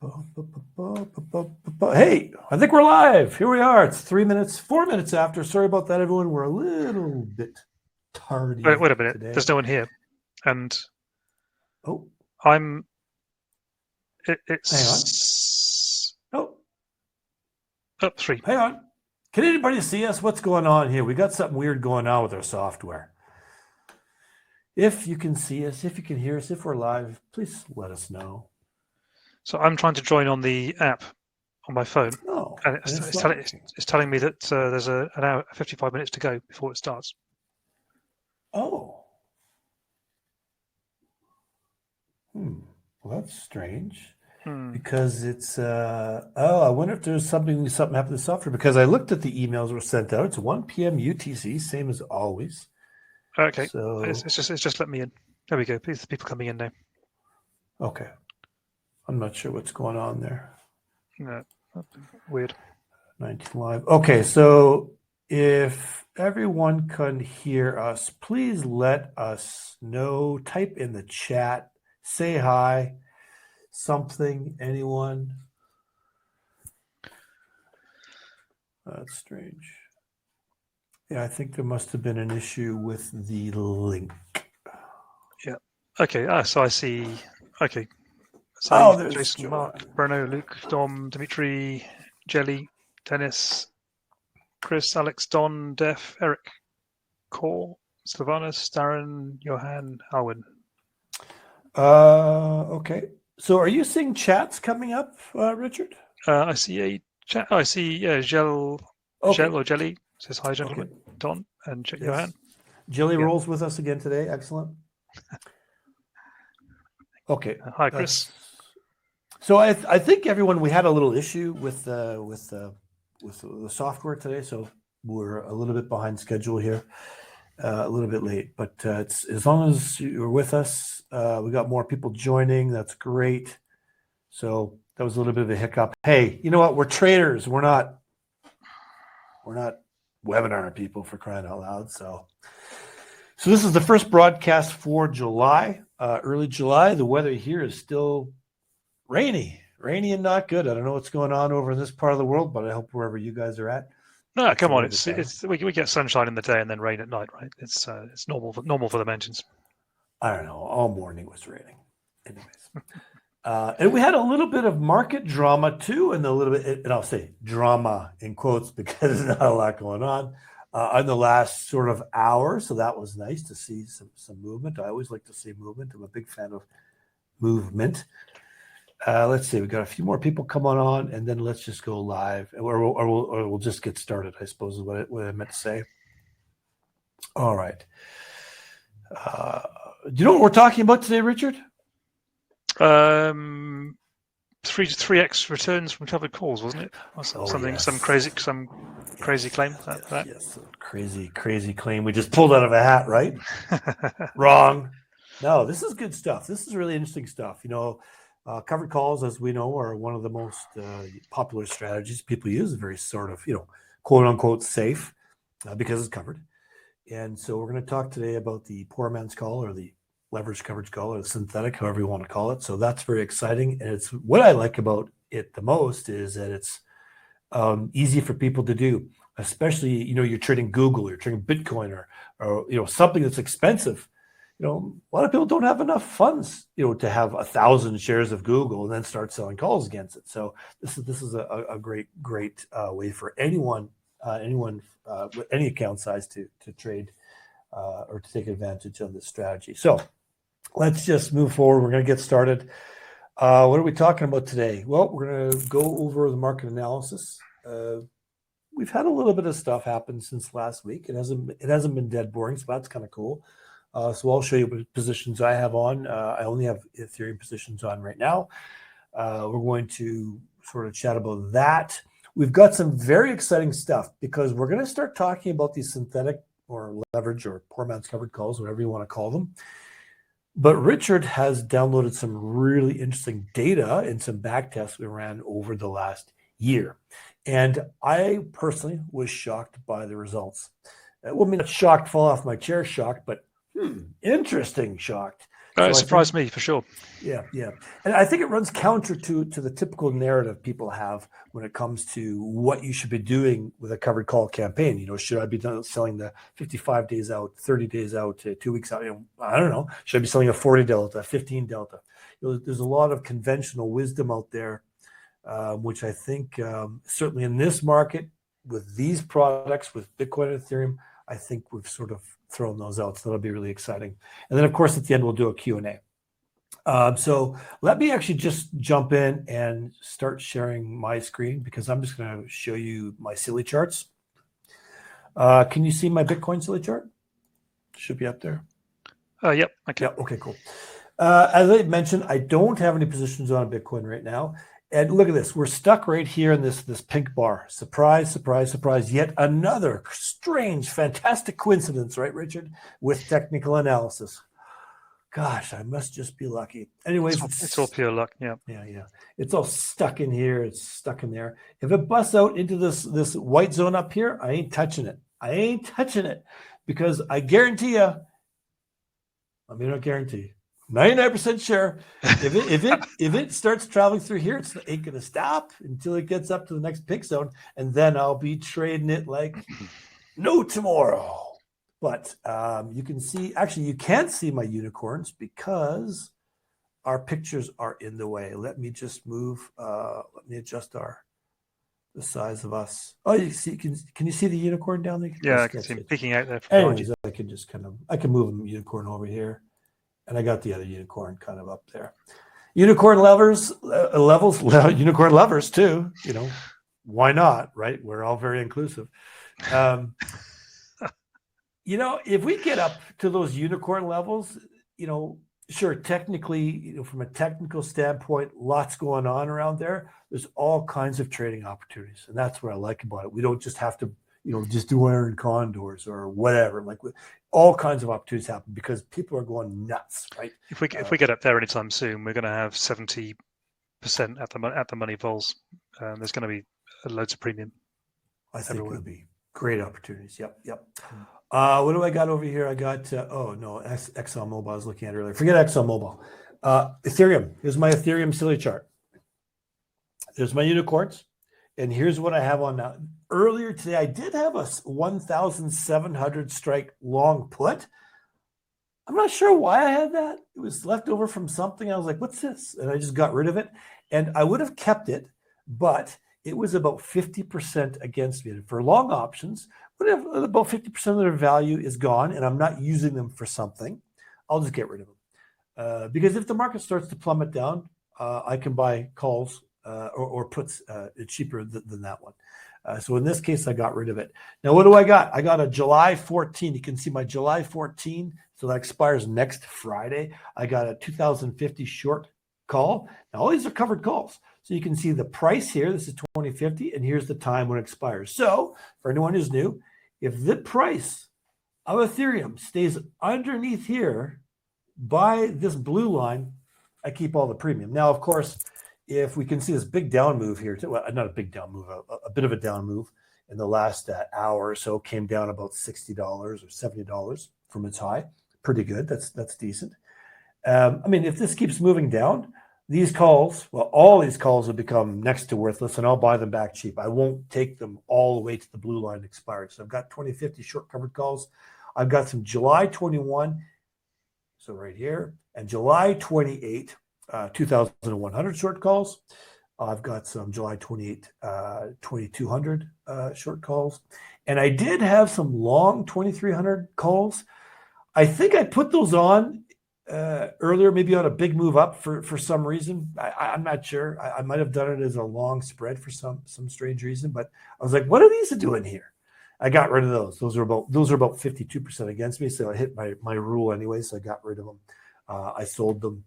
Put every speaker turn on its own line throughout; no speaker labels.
Hey, I think we're live. Here we are. It's 4 minutes after. Sorry about that, everyone. We're a little bit tardy.
Wait a minute.
Today.
There's no one here, and
oh,
I'm.
It's
hang on. Up 3.
Hang on. Can anybody see us? What's going on here? We got something weird going on with our software. If you can see us, if you can hear us, if we're live, please let us know.
So I'm trying to join on the app on my phone, and it's telling me that there's an hour, 55 minutes to go before it starts.
Oh. Well, that's strange. Because it's I wonder if there's something happened to the software, because I looked at the emails that were sent out. It's 1 p.m. UTC, same as always.
Okay,
so
it's just let me in. There we go. There's people coming in now.
Okay, I'm not sure what's going on there.
No, weird.
19 live. Okay, so if everyone can hear us, please let us know. Type in the chat. Say hi. Something. Anyone? That's strange. Yeah, I think there must have been an issue with the link.
Yeah. Okay. So I see. Okay.
So there's
Jason, Mark, Bruno, Luke, Dom, Dimitri, Jelly, Dennis, Chris, Alex, Don, Def, Eric, Core, Sylvanus, Darren, Johan, Alwyn.
Okay. So are you seeing chats coming up, Richard?
I see a chat. I see Gel or Jelly says hi, gentlemen. Okay. Don and Johan.
Jelly rolls with us again today. Excellent. Okay.
Hi, Chris.
So I think everyone, we had a little issue with the software today, so we're a little bit behind schedule here, a little bit late. But it's, as long as you're with us, we got more people joining. That's great. So that was a little bit of a hiccup. Hey, you know what? We're traders. We're not webinar people, for crying out loud. So this is the first broadcast for July, early July. The weather here is still rainy and not good. I don't know what's going on over in this part of the world, but I hope wherever you guys are at.
No, come on. We get sunshine in the day and then rain at night, right? It's normal for the mountains.
I don't know. All morning was raining. Anyways. And we had a little bit of market drama too, and I'll say drama in quotes because there's not a lot going on in the last sort of hour. So that was nice to see some movement. I always like to see movement. I'm a big fan of movement. Let's see. We got a few more people coming on, and then let's just go live, or we'll just get started, I suppose is what I meant to say. All right. Do you know what we're talking about today, Richard?
3x returns from covered calls, wasn't it? Some crazy claim.
Yes, crazy claim we just pulled out of a hat, right? Wrong. No, this is good stuff. This is really interesting stuff. You know, covered calls, as we know, are one of the most popular strategies people use. Very sort of, quote unquote safe because it's covered. And so we're going to talk today about the poor man's call, or the leverage coverage call, or the synthetic, however you want to call it. So that's very exciting. And it's what I like about it the most is that it's easy for people to do, especially, you're trading Google, you're trading Bitcoin, or something that's expensive. A lot of people don't have enough funds, to have 1,000 shares of Google and then start selling calls against it. So this is a great way for anyone with any account size to trade or to take advantage of this strategy. So let's just move forward. We're going to get started. What are we talking about today? Well, we're going to go over the market analysis. We've had a little bit of stuff happen since last week. It hasn't been dead boring, so that's kind of cool. So I'll show you what positions I have on. I only have Ethereum positions on right now. We're going to sort of chat about that. We've got some very exciting stuff because we're going to start talking about these synthetic or leverage or poor man's covered calls, whatever you want to call them. But Richard has downloaded some really interesting data and some backtests we ran over the last year. And I personally was shocked by the results. Well, I mean, not shocked, fall off my chair shocked, but interesting shocked.
It surprised me for sure.
Yeah. And I think it runs counter to the typical narrative people have when it comes to what you should be doing with a covered call campaign. Should I be selling the 55 days out, 30 days out, 2 weeks out? I don't know. Should I be selling a 40 delta, 15 delta? There's a lot of conventional wisdom out there, which I think certainly in this market with these products, with Bitcoin and Ethereum, I think we've sort of thrown those out. So that'll be really exciting. And then, of course, at the end, we'll do a Q&A. So let me actually just jump in and start sharing my screen because I'm just going to show you my silly charts. Can you see my Bitcoin silly chart? Should be up there.
Yep. Okay.
Yeah. Okay, cool. As I mentioned, I don't have any positions on Bitcoin right now. And look at this. We're stuck right here in this pink bar. Surprise, surprise, surprise. Yet another strange, fantastic coincidence, right, Richard? With technical analysis. Gosh, I must just be lucky. Anyways,
it's all pure luck. Yeah.
Yeah. It's all stuck in here. It's stuck in there. If it busts out into this white zone up here, I ain't touching it. Because I guarantee you, I mean, not guarantee, 99% sure, if it starts traveling through here, it ain't going to stop until it gets up to the next pick zone, and then I'll be trading it like no tomorrow. But you can see, actually, you can't see my unicorns because our pictures are in the way. Let me just move. Let me adjust the size of us. Oh, you see? Can you see the unicorn down there?
Yeah, I can see him peeking out there.
Anyways, I can move the unicorn over here, and I got the other unicorn kind of up there. Unicorn levels, unicorn lovers too. Why not? Right? We're all very inclusive. If we get up to those unicorn levels, sure, technically, from a technical standpoint, lots going on around there. There's all kinds of trading opportunities. And that's what I like about it. We don't just have to, just do iron condors or whatever. Like all kinds of opportunities happen because people are going nuts, right?
If we get up there anytime soon, we're going to have 70% at the money vols. There's going to be loads of premium.
I think it would be great opportunities. Yep. What do I got over here? I got, ExxonMobil I was looking at earlier. Forget ExxonMobil. Ethereum. Here's my Ethereum silly chart. There's my unicorns. And here's what I have on now. Earlier today, I did have a 1,700 strike long put. I'm not sure why I had that. It was left over from something. I was like, what's this? And I just got rid of it. And I would have kept it, but it was about 50% against me. And for long options, about 50% of their value is gone and I'm not using them for something, I'll just get rid of them. Because if the market starts to plummet down, I can buy calls or puts cheaper than that one. So in this case, I got rid of it. Now, what do I got? I got a July 14. You can see my July 14. So that expires next Friday. I got a 2050 short call. Now, all these are covered calls. So you can see the price here. This is 2050. And here's the time when it expires. So for anyone who's new, if the price of Ethereum stays underneath here by this blue line, I keep all the premium. Now, of course, if we can see this big down move here, well, not a big down move, a bit of a down move in the last hour or so, came down about $60 or $70 from its high. Pretty good. That's decent. If this keeps moving down, these calls, all these calls will become next to worthless, and I'll buy them back cheap. I won't take them all the way to the blue line expired. So I've got 2050 short covered calls. I've got some July 21, so right here, and July 28, 2,100 short calls. I've got some July 28, 2,200 short calls. And I did have some long 2,300 calls. I think I put those on earlier, maybe on a big move up for some reason. I'm not sure. I might have done it as a long spread for some strange reason, but I was like, what are these doing here? I got rid of those. Those are about 52% against me. So I hit my rule anyway. So I got rid of them. I sold them,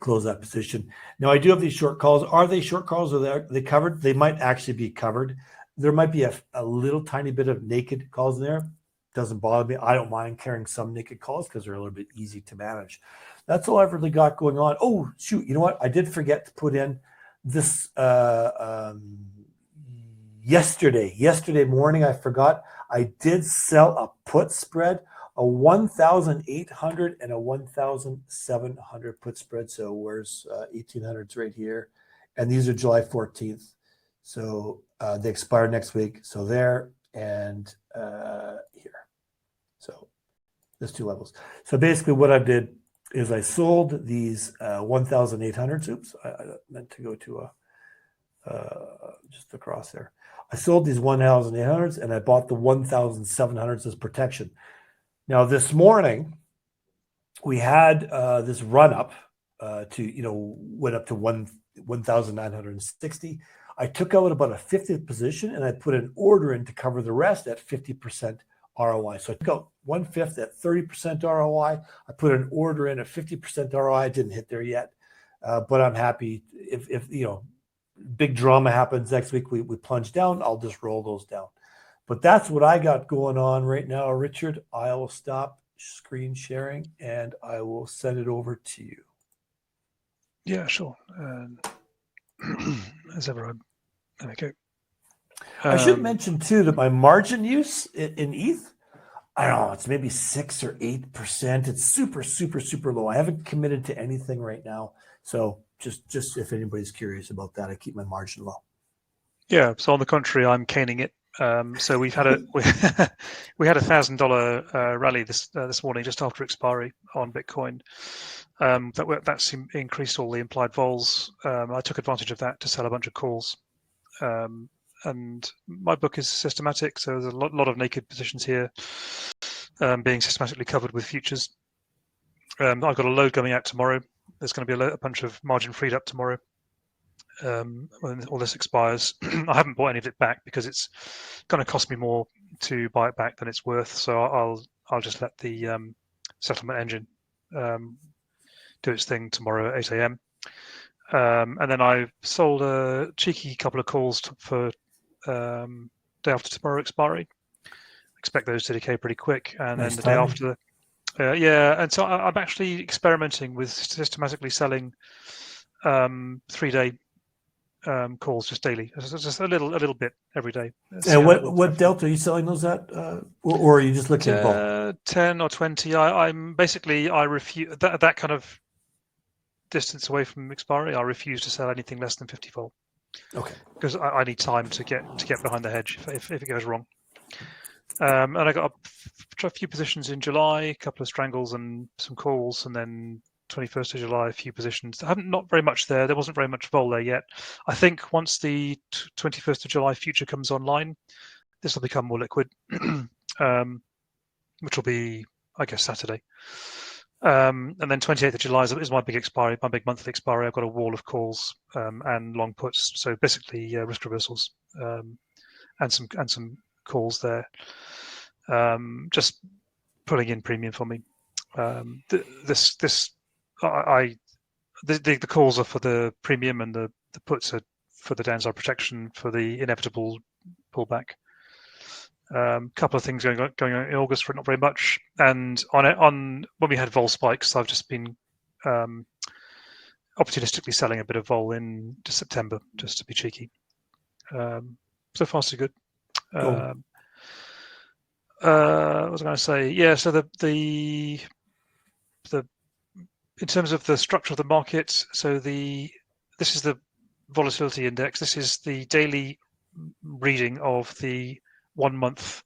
closed that position. Now I do have these short calls. Are they short calls? Are they covered? They might actually be covered. There might be a little tiny bit of naked calls in there. Doesn't bother me. I don't mind carrying some naked calls because they're a little bit easy to manage. That's all I've really got going on. Oh, shoot. You know what? I did forget to put in this yesterday morning. I forgot. I did sell a put spread a 1,800 and a 1,700 put spread. So where's 1,800's right here, and these are July 14th. So they expire next week. So there and here. So there's two levels. So basically, what I did is I sold these 1,800s. Oops, I meant to go to just across there. I sold these 1,800s and I bought the 1,700s as protection. Now this morning we had this run up to went up to 1,960. I took out about a 50th position and I put an order in to cover the rest at 50% ROI. So I took out 1/5 at 30% ROI. I put an order in at 50% ROI. I didn't hit there yet, but I'm happy if big drama happens next week, we plunge down, I'll just roll those down. But that's what I got going on right now, Richard. I will stop screen sharing and I will send it over to you.
Yeah, sure. As ever, there we go.
I should mention too that my margin use in ETH, I don't know, it's maybe 6 or 8%. It's super, super, super low. I haven't committed to anything right now. So just if anybody's curious about that, I keep my margin low.
Yeah. So on the contrary, I'm caning it. So we had a $1,000 rally this morning just after expiry on Bitcoin. That's increased all the implied vols. I took advantage of that to sell a bunch of calls. And my book is systematic, so there's a lot of naked positions here, being systematically covered with futures. I've got a load going out tomorrow. There's going to be a bunch of margin freed up tomorrow when all this expires. I haven't bought any of it back because it's going to cost me more to buy it back than it's worth. So I'll just let the settlement engine do its thing tomorrow at 8 a.m. And then I sold a cheeky couple of calls for day after tomorrow expiry. Expect those to decay pretty quick, and
Nice
then the
timing.
day after. And so I'm actually experimenting with systematically selling 3-day calls just daily, just a little bit every day.
And what delta are you selling those at, or are you just looking at both?
10 or 20. I refuse that kind of distance away from expiry. I refuse to sell anything less than 50 volt.
Okay.
Because I need time to get behind the hedge if it goes wrong. And I got a few positions in July, a couple of strangles and some calls, and then 21st of July, a few positions. Not very much there. There wasn't very much vol there yet. I think once the 21st of July future comes online, this will become more liquid, which will be, I guess, Saturday. And then 28th of July is my big expiry, my big monthly expiry. I've got a wall of calls and long puts, so basically risk reversals and some calls there. Just pulling in premium for me. The calls are for the premium and the puts are for the downside protection for the inevitable pullback. Couple of things going on in August, but not very much. And on when we had vol spikes, I've just been opportunistically selling a bit of vol in September just to be cheeky. So far, so good.
Cool.
What was I going to say? Yeah. So the in terms of the structure of the market, so this is the volatility index. This is the daily reading of the 1 month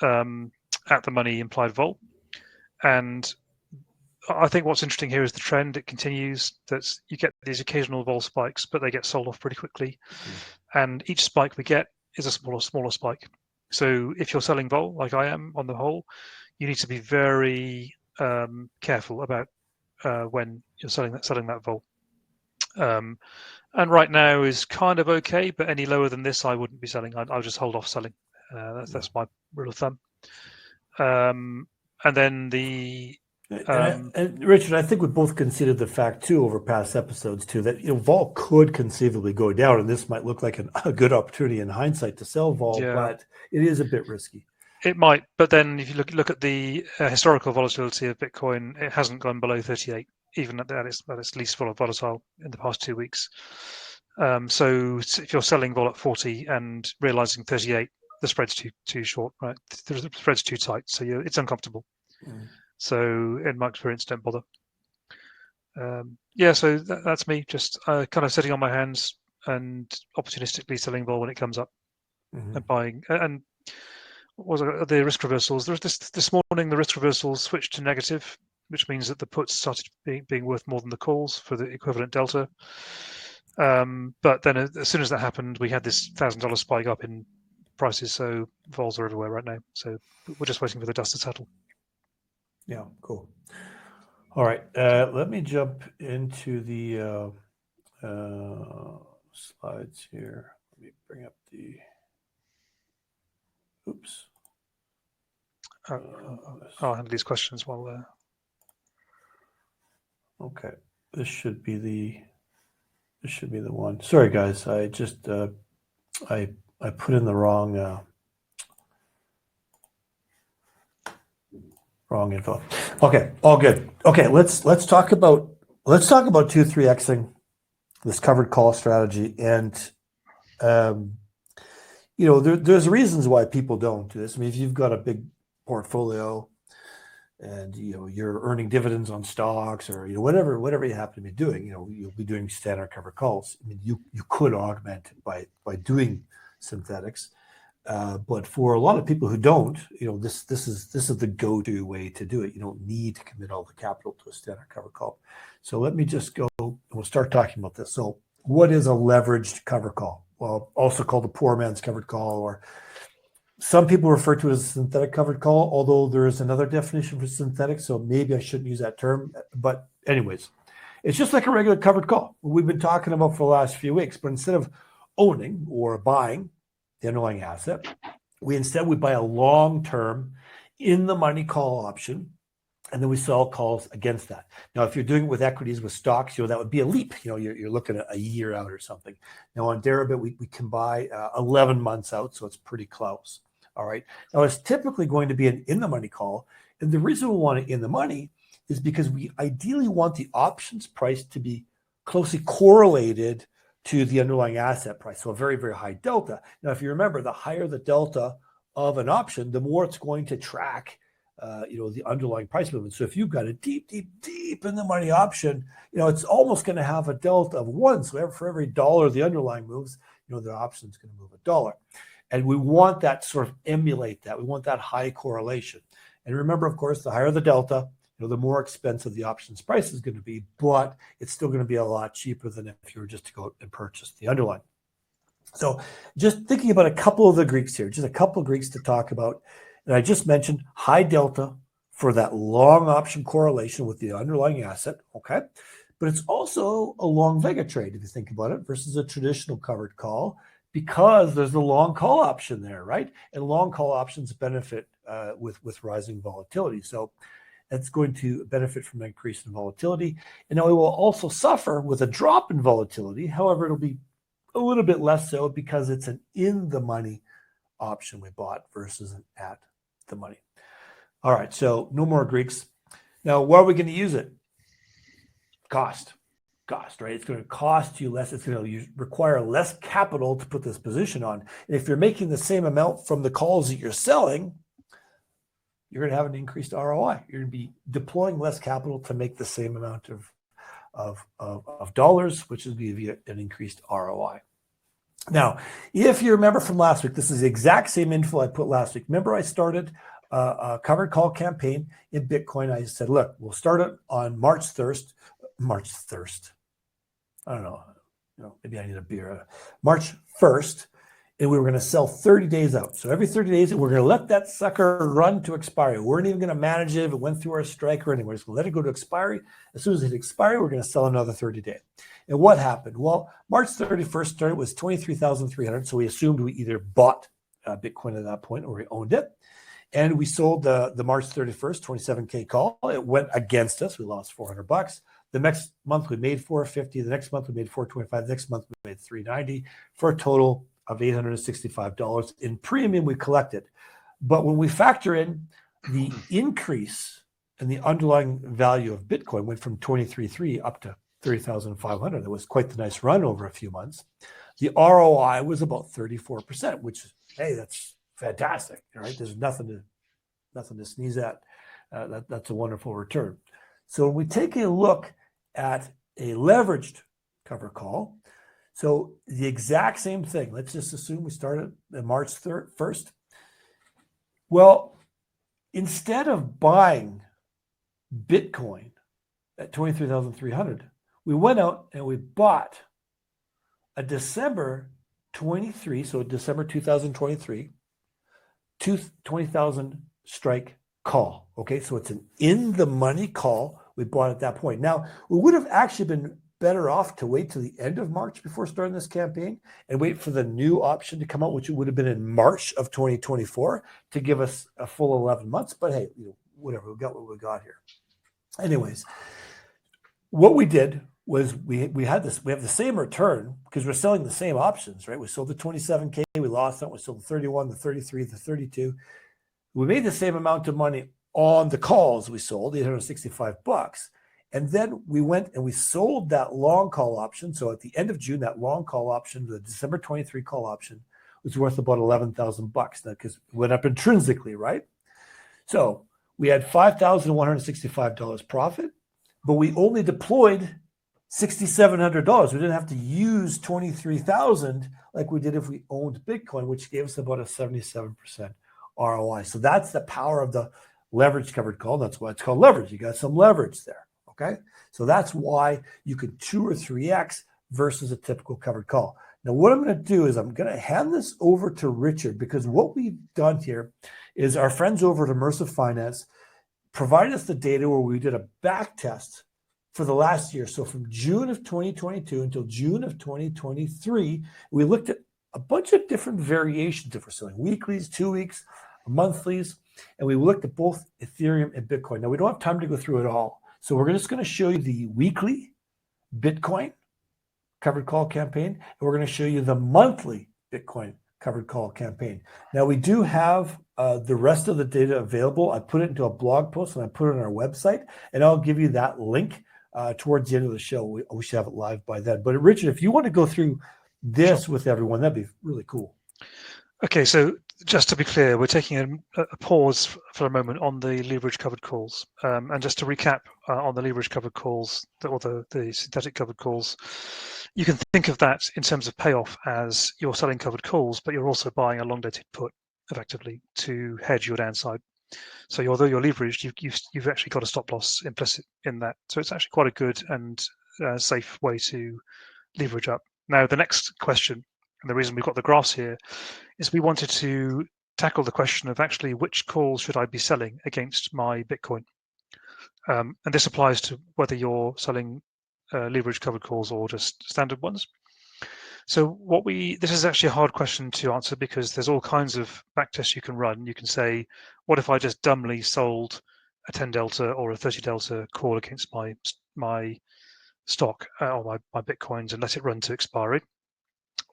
at the money implied vol. And I think what's interesting here is the trend. It continues. That you get these occasional vol spikes, but they get sold off pretty quickly. And each spike we get is a smaller spike. So if you're selling vol, like I am on the whole, you need to be very careful about when you're selling that vol. And right now is kind of okay, but any lower than this, I wouldn't be selling. I'll just hold off selling. That's my rule of thumb. And then
and Richard, I think we both considered the fact too over past episodes too that vol could conceivably go down, and this might look like a good opportunity in hindsight to sell vol, but it is a bit risky.
It might, but then if you look at the historical volatility of Bitcoin, it hasn't gone below 38, even at its least volatile in the past 2 weeks. So if you're selling vol at 40 and realizing 38, the spread's too short, right? The spread's too tight, so it's uncomfortable. So in my experience, don't bother. Yeah, so that's me, just kind of sitting on my hands and opportunistically selling vol when it comes up and buying. And what was it, the risk reversals? There was this morning, the risk reversals switched to negative, which means that the puts started being worth more than the calls for the equivalent delta. But then as soon as that happened, we had this $1,000 spike up in prices. So vols are everywhere right now. So we're just waiting for the dust to settle.
Yeah, cool. All right, let me jump into the slides here. Let me bring up the. Oops.
I'll handle these questions while there.
Okay, this should be the one. Sorry, guys. I just I put in the wrong info. Okay, all good. Okay, let's talk about 2-3xing this covered call strategy, and there's reasons why people don't do this. I mean, if you've got a big portfolio and you're earning dividends on stocks, or whatever you happen to be doing, you'll be doing standard covered calls. I mean, you could augment it by doing synthetics, but for a lot of people who don't, this is the go-to way to do it. You don't need to commit all the capital to a standard covered call. So let me just go, and we'll start talking about this. So what is a leveraged covered call? Well, also called a poor man's covered call, or some people refer to it as a synthetic covered call, although there is another definition for synthetic, so maybe I shouldn't use that term. But anyways, it's just like a regular covered call we've been talking about for the last few weeks. But instead of owning or buying the underlying asset, we buy a long-term in-the-money call option, and then we sell calls against that. Now, if you're doing it with equities, with stocks, that would be a leap. You're looking at a year out or something. Now, on Deribit, we can buy 11 months out, so it's pretty close. All right. Now, it's typically going to be an in-the-money call, and the reason we want it in the money is because we ideally want the options price to be closely correlated to the underlying asset price, so a very, very high delta. Now, if you remember, the higher the delta of an option, the more it's going to track the underlying price movement. So if you've got a deep in the money option, it's almost going to have a delta of 1. So for every dollar the underlying moves, the option is going to move $1. And we want that to sort of emulate that. We want that high correlation. And remember, of course, the higher the delta, the more expensive the options price is going to be, but it's still going to be a lot cheaper than if you were just to go and purchase the underlying. So just thinking about a couple of the Greeks here, just a couple of Greeks to talk about. And I just mentioned high delta for that long option correlation with the underlying asset, okay? But it's also a long vega trade, if you think about it, versus a traditional covered call, because there's the long call option there, right? And long call options benefit with rising volatility. So that's going to benefit from an increase in volatility. And now it will also suffer with a drop in volatility. However, it'll be a little bit less so because it's an in-the-money option we bought versus an at the money. All right, so no more Greeks. Now, where are we going to use it? Cost, right? It's going to cost you less. It's going to require less capital to put this position on. And if you're making the same amount from the calls that you're selling, you're going to have an increased ROI. You're going to be deploying less capital to make the same amount of dollars, which will give you an increased ROI. Now, if you remember from last week, this is the exact same info I put last week. Remember, I started a covered call campaign in Bitcoin. I said, look, we'll start it on March 1st. I don't know. Maybe I need a beer. March 1st. And we were going to sell 30 days out. So every 30 days, we're going to let that sucker run to expiry. We weren't even going to manage it if it went through our strike or anything. We're just going to let it go to expiry. As soon as it hit expiry, we're going to sell another 30 days. And what happened? Well, March 31st started was 23,300. So we assumed we either bought Bitcoin at that point or we owned it. And we sold the March 31st 27K call. It went against us. We lost $400. The next month we made $450. The next month we made $425. The next month we made $390 for a total of $865 in premium we collected. But when we factor in the increase in the underlying value of Bitcoin, went from 23.3 up to 30,500. That was quite the nice run over a few months. The ROI was about 34%, which, hey, that's fantastic, right? There's nothing to sneeze at That's a wonderful return. So when we take a look at a leveraged covered call, so the exact same thing. Let's just assume we started on March 1st. Well, instead of buying Bitcoin at 23,300, we went out and we bought a December 23, so December 2023, 20,000 strike call. Okay, so it's an in the money call we bought at that point. Now, we would have actually been better off to wait till the end of March before starting this campaign and wait for the new option to come out, which would have been in March of 2024 to give us a full 11 months. But hey, whatever, we got what we got here. Anyways, what we did was we have the same return because we're selling the same options, right? We sold the 27K, we lost it. We sold the 31, the 33, the 32. We made the same amount of money on the calls we sold, $865. And then we went and we sold that long call option. So at the end of June, that long call option, the December 23 call option, was worth about $11,000 because it went up intrinsically, right? So we had $5,165 profit, but we only deployed $6,700. We didn't have to use $23,000 like we did if we owned Bitcoin, which gave us about a 77% ROI. So that's the power of the leverage covered call. That's why it's called leverage. You got some leverage there. Okay. So that's why you could 2 or 3x versus a typical covered call. Now, what I'm going to do is I'm going to hand this over to Richard because what we've done here is our friends over at Immersive Finance provided us the data where we did a back test for the last year. So from June of 2022 until June of 2023, we looked at a bunch of different variations if we're selling weeklies, 2 weeks, monthlies, and we looked at both Ethereum and Bitcoin. Now, we don't have time to go through it all. So we're just going to show you the weekly Bitcoin covered call campaign, and we're going to show you the monthly Bitcoin covered call campaign. Now, we do have the rest of the data available. I put it into a blog post and I put it on our website, and I'll give you that link towards the end of the show. We should have it live by then. But Richard, if you want to go through this with everyone, that'd be really cool.
Okay, so just to be clear, we're taking a pause for a moment on the leverage covered calls. And just to recap on the leverage covered calls, or the synthetic covered calls, you can think of that in terms of payoff as you're selling covered calls, but you're also buying a long dated put effectively to hedge your downside. So although you're leveraged, you've actually got a stop loss implicit in that. So it's actually quite a good and safe way to leverage up. Now, the next question, and the reason we've got the graphs here, is we wanted to tackle the question of actually which calls should I be selling against my Bitcoin. And this applies to whether you're selling leverage covered calls or just standard ones. So this is actually a hard question to answer because there's all kinds of backtests you can run. You can say, what if I just dumbly sold a 10 delta or a 30 delta call against my stock or my Bitcoins and let it run to expiry?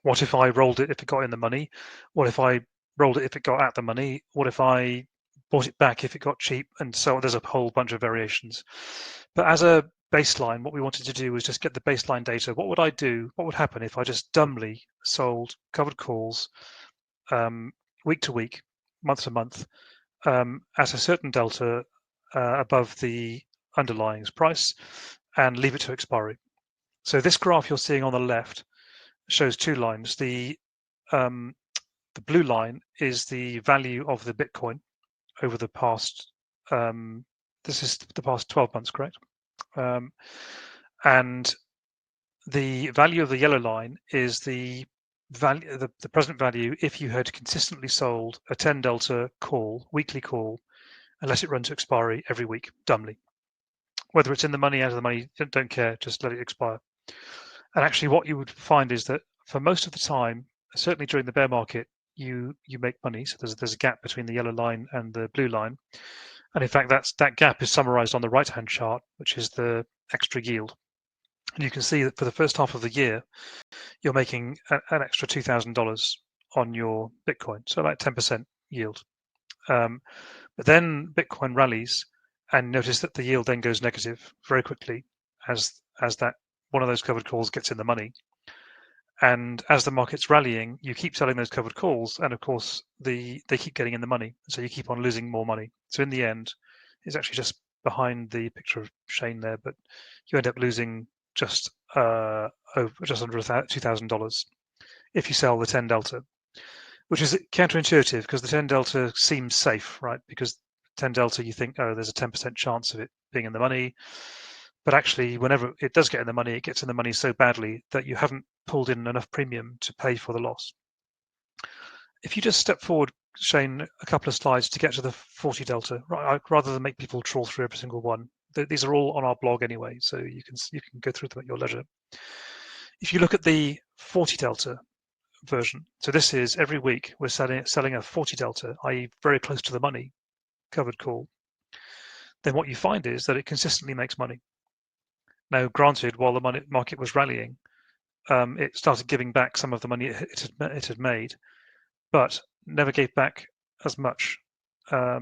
What if I rolled it if it got in the money? What if I rolled it if it got at the money? What if I bought it back if it got cheap? And so there's a whole bunch of variations. But as a baseline, what we wanted to do was just get the baseline data. What would I do? What would happen if I just dumbly sold covered calls week to week, month to month, at a certain delta above the underlying price and leave it to expiry? So this graph you're seeing on the left shows two lines. The blue line is the value of the Bitcoin over the past. This is the past 12 months, correct? And the value of the yellow line is the value, the present value, if you had consistently sold a 10 delta call, weekly call, and let it run to expiry every week, dumbly. Whether it's in the money, out of the money, don't care, just let it expire. And actually what you would find is that for most of the time, certainly during the bear market, you make money. So there's a gap between the yellow line and the blue line. And in fact, that gap is summarized on the right-hand chart, which is the extra yield. And you can see that for the first half of the year, you're making an extra $2,000 on your Bitcoin, so about 10% yield. But then Bitcoin rallies, and notice that the yield then goes negative very quickly as that one of those covered calls gets in the money. And as the market's rallying, you keep selling those covered calls, and of course they keep getting in the money, so you keep on losing more money. So in the end, is actually just behind the picture of Shane there, but you end up losing just under $2,000 if you sell the 10 delta, which is counterintuitive because the 10 delta seems safe, right? Because 10 delta, you think, oh, there's a 10% chance of it being in the money. But actually, whenever it does get in the money, it gets in the money so badly that you haven't pulled in enough premium to pay for the loss. If you just step forward, Shane, a couple of slides to get to the 40 delta, right, rather than make people trawl through every single one. These are all on our blog anyway, so you can go through them at your leisure. If you look at the 40 delta version, so this is every week we're selling a 40 delta, i.e. very close to the money, covered call. Then what you find is that it consistently makes money. Now, granted, while the market was rallying, it started giving back some of the money it had made, but never gave back as much as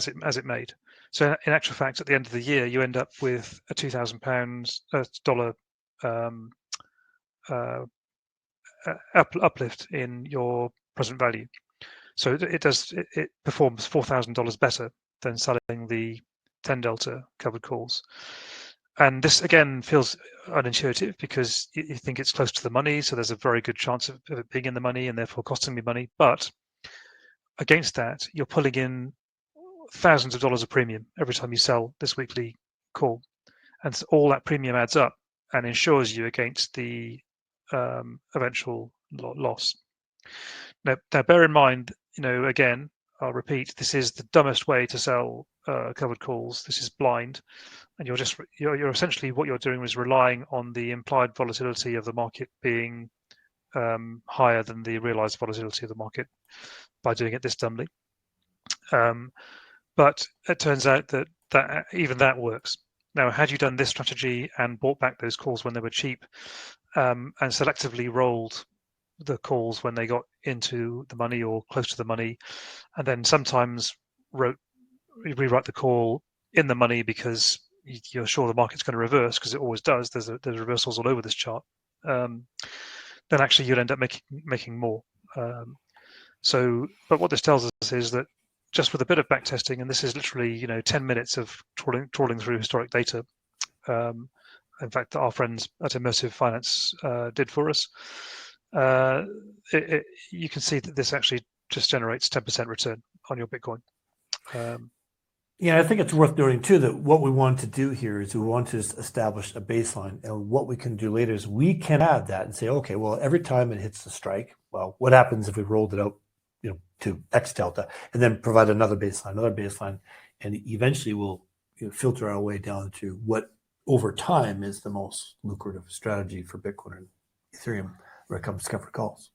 it made. So in actual fact, at the end of the year, you end up with a $2,000 uplift in your present value. So it performs $4,000 better than selling the 10 delta covered calls. And this again feels unintuitive because you think it's close to the money, so there's a very good chance of it being in the money and therefore costing me money. But against that, you're pulling in thousands of dollars of premium every time you sell this weekly call, and all that premium adds up and insures you against the eventual loss. Now, bear in mind, again, I'll repeat, this is the dumbest way to sell covered calls. This is blind, and you're essentially what you're doing is relying on the implied volatility of the market being higher than the realized volatility of the market by doing it this dumbly. But it turns out that even that works. Now, had you done this strategy and bought back those calls when they were cheap, and selectively rolled the calls when they got into the money or close to the money, and then sometimes rewrite the call in the money because you're sure the market's going to reverse, because it always does. There's reversals all over this chart. Then actually you'd end up making more. But what this tells us is that just with a bit of backtesting, and this is literally 10 minutes of trawling through historic data. In fact, our friends at Immersive Finance did for us. You can see that this actually just generates 10% return on your Bitcoin.
I think it's worth noting too that what we want to do here is we want to establish a baseline, and what we can do later is we can add that and say, okay, well, every time it hits the strike, well, what happens if we rolled it out, to X delta, and then provide another baseline, and eventually we'll filter our way down to what over time is the most lucrative strategy for Bitcoin and Ethereum when it comes to covered calls.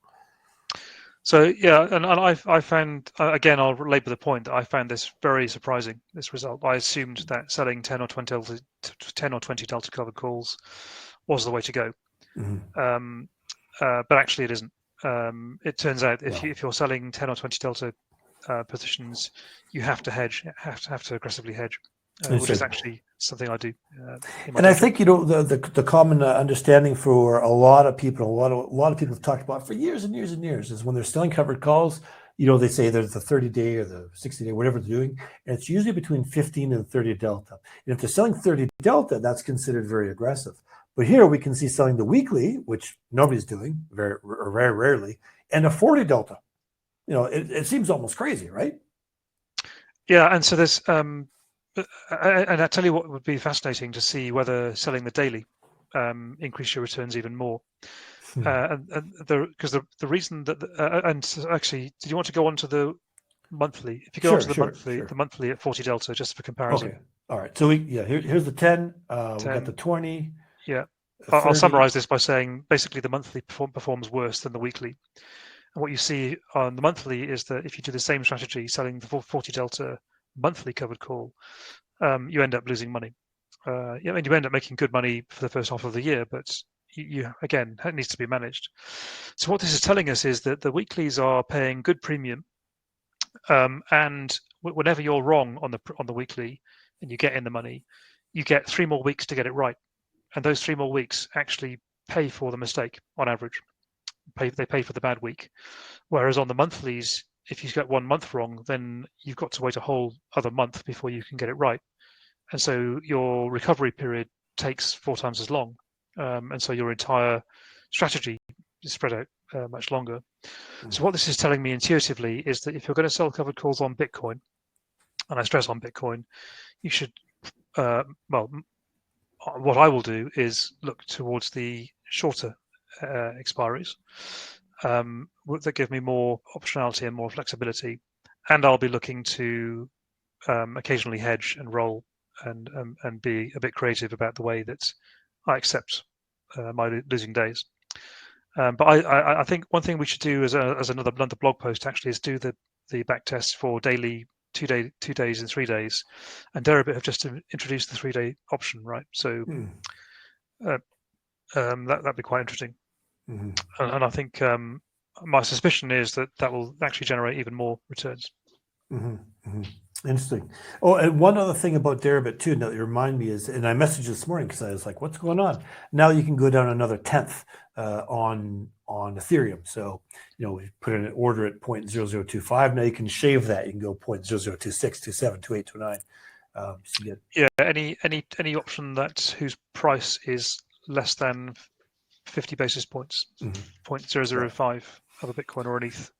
So yeah, and I found, again, I'll labor the point that I found this very surprising, this result. I assumed that selling 10 or 20 delta covered calls was the way to go. Mm-hmm. But actually it isn't. It turns out if you're selling 10 or 20 delta positions, you have to hedge, have to aggressively hedge, which is actually something I do.
And I think the common understanding for a lot of people, a lot of people have talked about for years and years and years, is when they're selling covered calls, they say there's the 30-day or the 60-day, whatever they're doing, and it's usually between 15 and 30 delta. And if they're selling 30 delta, that's considered very aggressive. But here we can see selling the weekly, which nobody's doing, very rarely, and a 40 delta. It seems almost crazy, right?
Yeah, and so there's and I tell you what would be fascinating to see whether selling the daily increase your returns even more. Because the reason that and actually, did you want to go on to the monthly? If you go on to the monthly at 40 delta, just for comparison.
Okay. All right. So here's the 10. We got the 20.
Yeah. I'll summarize this by saying basically the monthly performs worse than the weekly. And what you see on the monthly is that if you do the same strategy, selling the 40 delta monthly covered call, you end up losing money. And you end up making good money for the first half of the year, but you again, it needs to be managed. So what this is telling us is that the weeklies are paying good premium, and whenever you're wrong on the weekly and you get in the money, you get 3 more weeks to get it right, and those 3 more weeks actually pay for the mistake on average. They pay for the bad week, whereas on the monthlies if you get 1 month wrong, then you've got to wait a whole other month before you can get it right. And so your recovery period takes 4 times as long. And so your entire strategy is spread out much longer. So what this is telling me intuitively is that if you're going to sell covered calls on Bitcoin, and I stress on Bitcoin, you should, what I will do is look towards the shorter expiries that give me more optionality and more flexibility. And I'll be looking to occasionally hedge and roll and be a bit creative about the way that I accept my losing days. But I think one thing we should do as another blog post actually is do the back test for daily, 2 days and 3 days, and Deribit have just introduced the 3-day option, right? So that'd be quite interesting. And I think my suspicion is that will actually generate even more returns.
Interesting. Oh, and one other thing about Deribit too, now that you remind me is, and I messaged this morning because I was like, what's going on? Now you can go down another 1/10 on Ethereum. So, we put in an order at 0.0025. Now you can shave that. You can go 0.0026, 27, 28, 29. So you get,
any option whose price is less than 50 basis points, 0.005 of a Bitcoin or an ETH,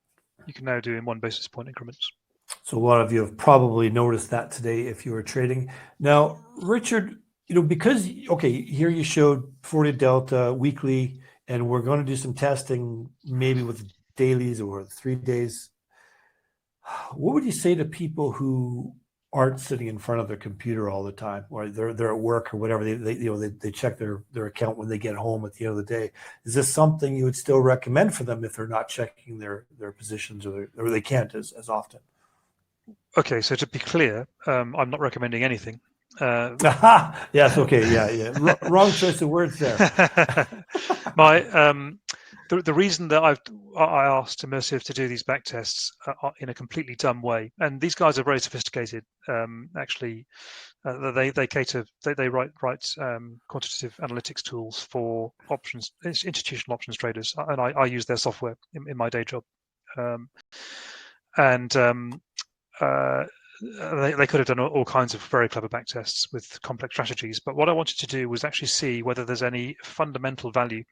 you can now do in 1 basis point increments.
So a lot of you have probably noticed that today if you were trading. Now, Richard, because, here you showed 40 delta weekly, and we're going to do some testing maybe with dailies or 3 days. What would you say to people who aren't sitting in front of their computer all the time, or they're at work or whatever? They check their account when they get home at the end of the day. Is this something you would still recommend for them if they're not checking their positions or they can't as often?
Okay, so to be clear, I'm not recommending anything.
Yes, okay, yeah. Wrong choice of words there.
The reason that I asked Immersive to do these back tests in a completely dumb way, and these guys are very sophisticated. Actually, they cater. They write quantitative analytics tools for institutional options traders, and I use their software in my day job. They could have done all kinds of very clever back tests with complex strategies, but what I wanted to do was actually see whether there's any fundamental value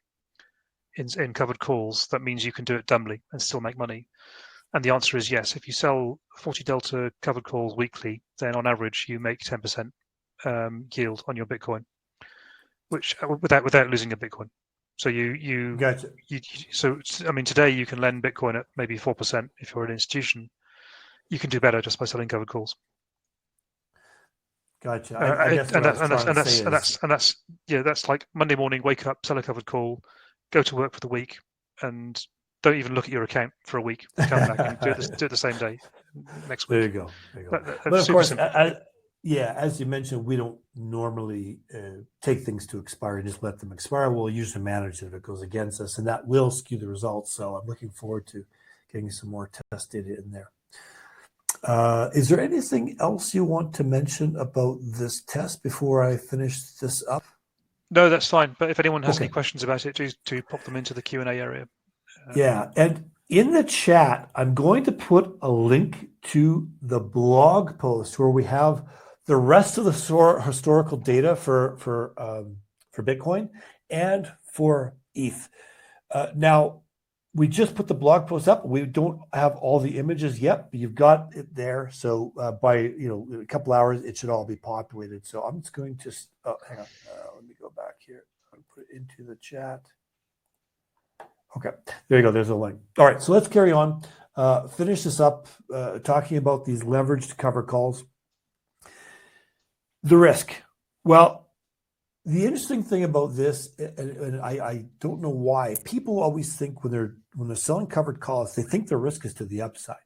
in covered calls that means you can do it dumbly and still make money. And the answer is yes. If you sell 40 delta covered calls weekly, then on average you make 10% yield on your Bitcoin, which without losing a Bitcoin. So you
gotcha.
Today you can lend Bitcoin at maybe 4% if you're an institution. You can do better just by selling covered calls.
Gotcha. I guess
that's like Monday morning, wake up, sell a covered call, go to work for the week, and don't even look at your account for a week. Come back and do it the same day next week.
There you go. But of course, as you mentioned, we don't normally take things to expire and just let them expire. We'll usually manage it if it goes against us, and that will skew the results. So I'm looking forward to getting some more test data in there. Is there anything else you want to mention about this test before I finish this up?
No, that's fine. But if anyone has any questions about it, do pop them into the Q&A area.
Yeah, and in the chat, I'm going to put a link to the blog post where we have the rest of the historical data for Bitcoin and for ETH. Now, we just put the blog post up. We don't have all the images yet, but you've got it there. So by a couple hours, it should all be populated. So I'm just going to hang on. Let me go back here. I'll put it into the chat. Okay, there you go. There's a link. All right, so let's carry on. Finish this up, talking about these leveraged cover calls. The risk. Well, the interesting thing about this, and I don't know why, people always think when they're selling covered calls, they think the risk is to the upside.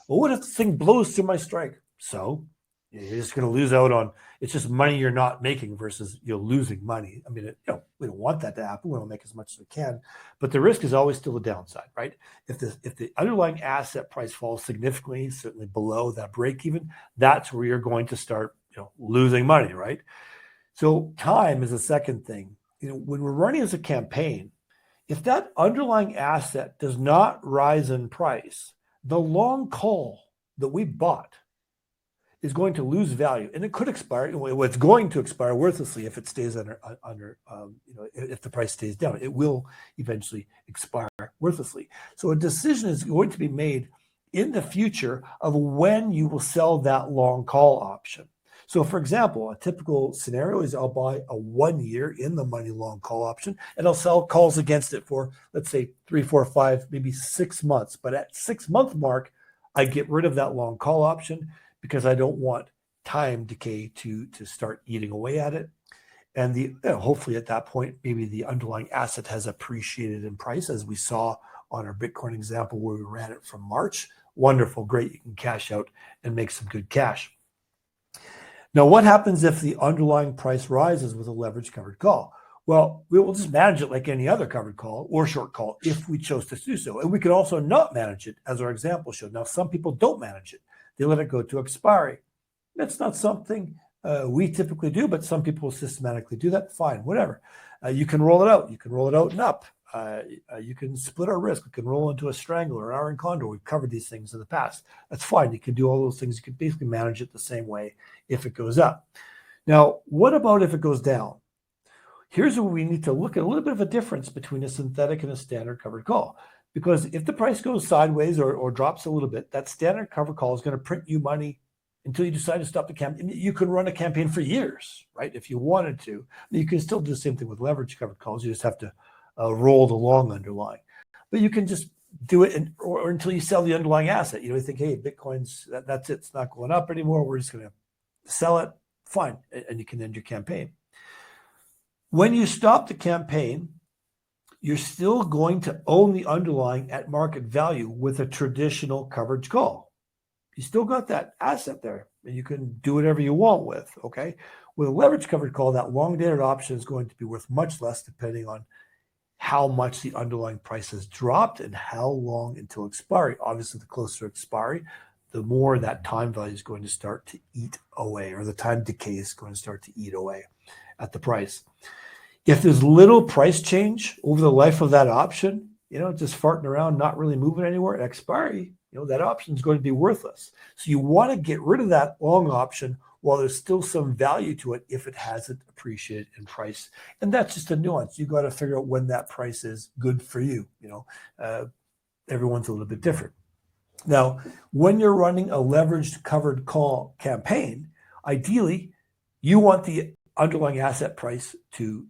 Well, what if the thing blows through my strike? So you're just going to lose out on, it's just money you're not making versus you're losing money. I mean, we don't want that to happen. We want to make as much as we can, but the risk is always still a downside, right? If the underlying asset price falls significantly, certainly below that break even, that's where you're going to start, losing money, right? So time is a second thing. When we're running as a campaign, if that underlying asset does not rise in price, the long call that we bought is going to lose value, and it could expire. It's going to expire worthlessly if it stays under if the price stays down. It will eventually expire worthlessly. So a decision is going to be made in the future of when you will sell that long call option. So, for example, a typical scenario is I'll buy a 1 year in the money long call option, and I'll sell calls against it for, let's say, 3, 4, 5, maybe 6 months. But at 6 month mark, I get rid of that long call option because I don't want time decay to start eating away at it. And hopefully at that point, maybe the underlying asset has appreciated in price, as we saw on our Bitcoin example where we ran it from March. Wonderful, great. You can cash out and make some good cash. Now, what happens if the underlying price rises with a leverage covered call? Well, we will just manage it like any other covered call or short call if we chose to do so. And we could also not manage it, as our example showed. Now, some people don't manage it. They let it go to expiry. That's not something we typically do, but some people systematically do that. Fine, whatever. You can roll it out. You can roll it out and up. You can split our risk. You can roll into a strangler, an iron condor. We've covered these things in the past. That's fine. You can do all those things. You can basically manage it the same way if it goes up. Now, what about if it goes down? Here's where we need to look at a little bit of a difference between a synthetic and a standard covered call. Because if the price goes sideways or drops a little bit, that standard covered call is going to print you money until you decide to stop the campaign. You can run a campaign for years, right? If you wanted to. You can still do the same thing with leverage covered calls. You just have to roll the long underlying. But you can just do it or until you sell the underlying asset. You think, hey, Bitcoin's, that's it. It's not going up anymore. We're just going to sell it. Fine. And you can end your campaign. When you stop the campaign, you're still going to own the underlying at market value with a traditional coverage call. You still got that asset there, and you can do whatever you want with, okay? With a leverage covered call, that long-dated option is going to be worth much less depending on how much the underlying price has dropped and how long until expiry. Obviously, the closer to expiry, the more that time value is going to start to eat away, or the time decay is going to start to eat away at the price. If there's little price change over the life of that option, just farting around, not really moving anywhere at expiry, that option is going to be worthless. So you want to get rid of that long option while there's still some value to it if it hasn't appreciated in price. And that's just a nuance. You got to figure out when that price is good for you. Everyone's a little bit different. Now, when you're running a leveraged covered call campaign, ideally, you want the underlying asset price to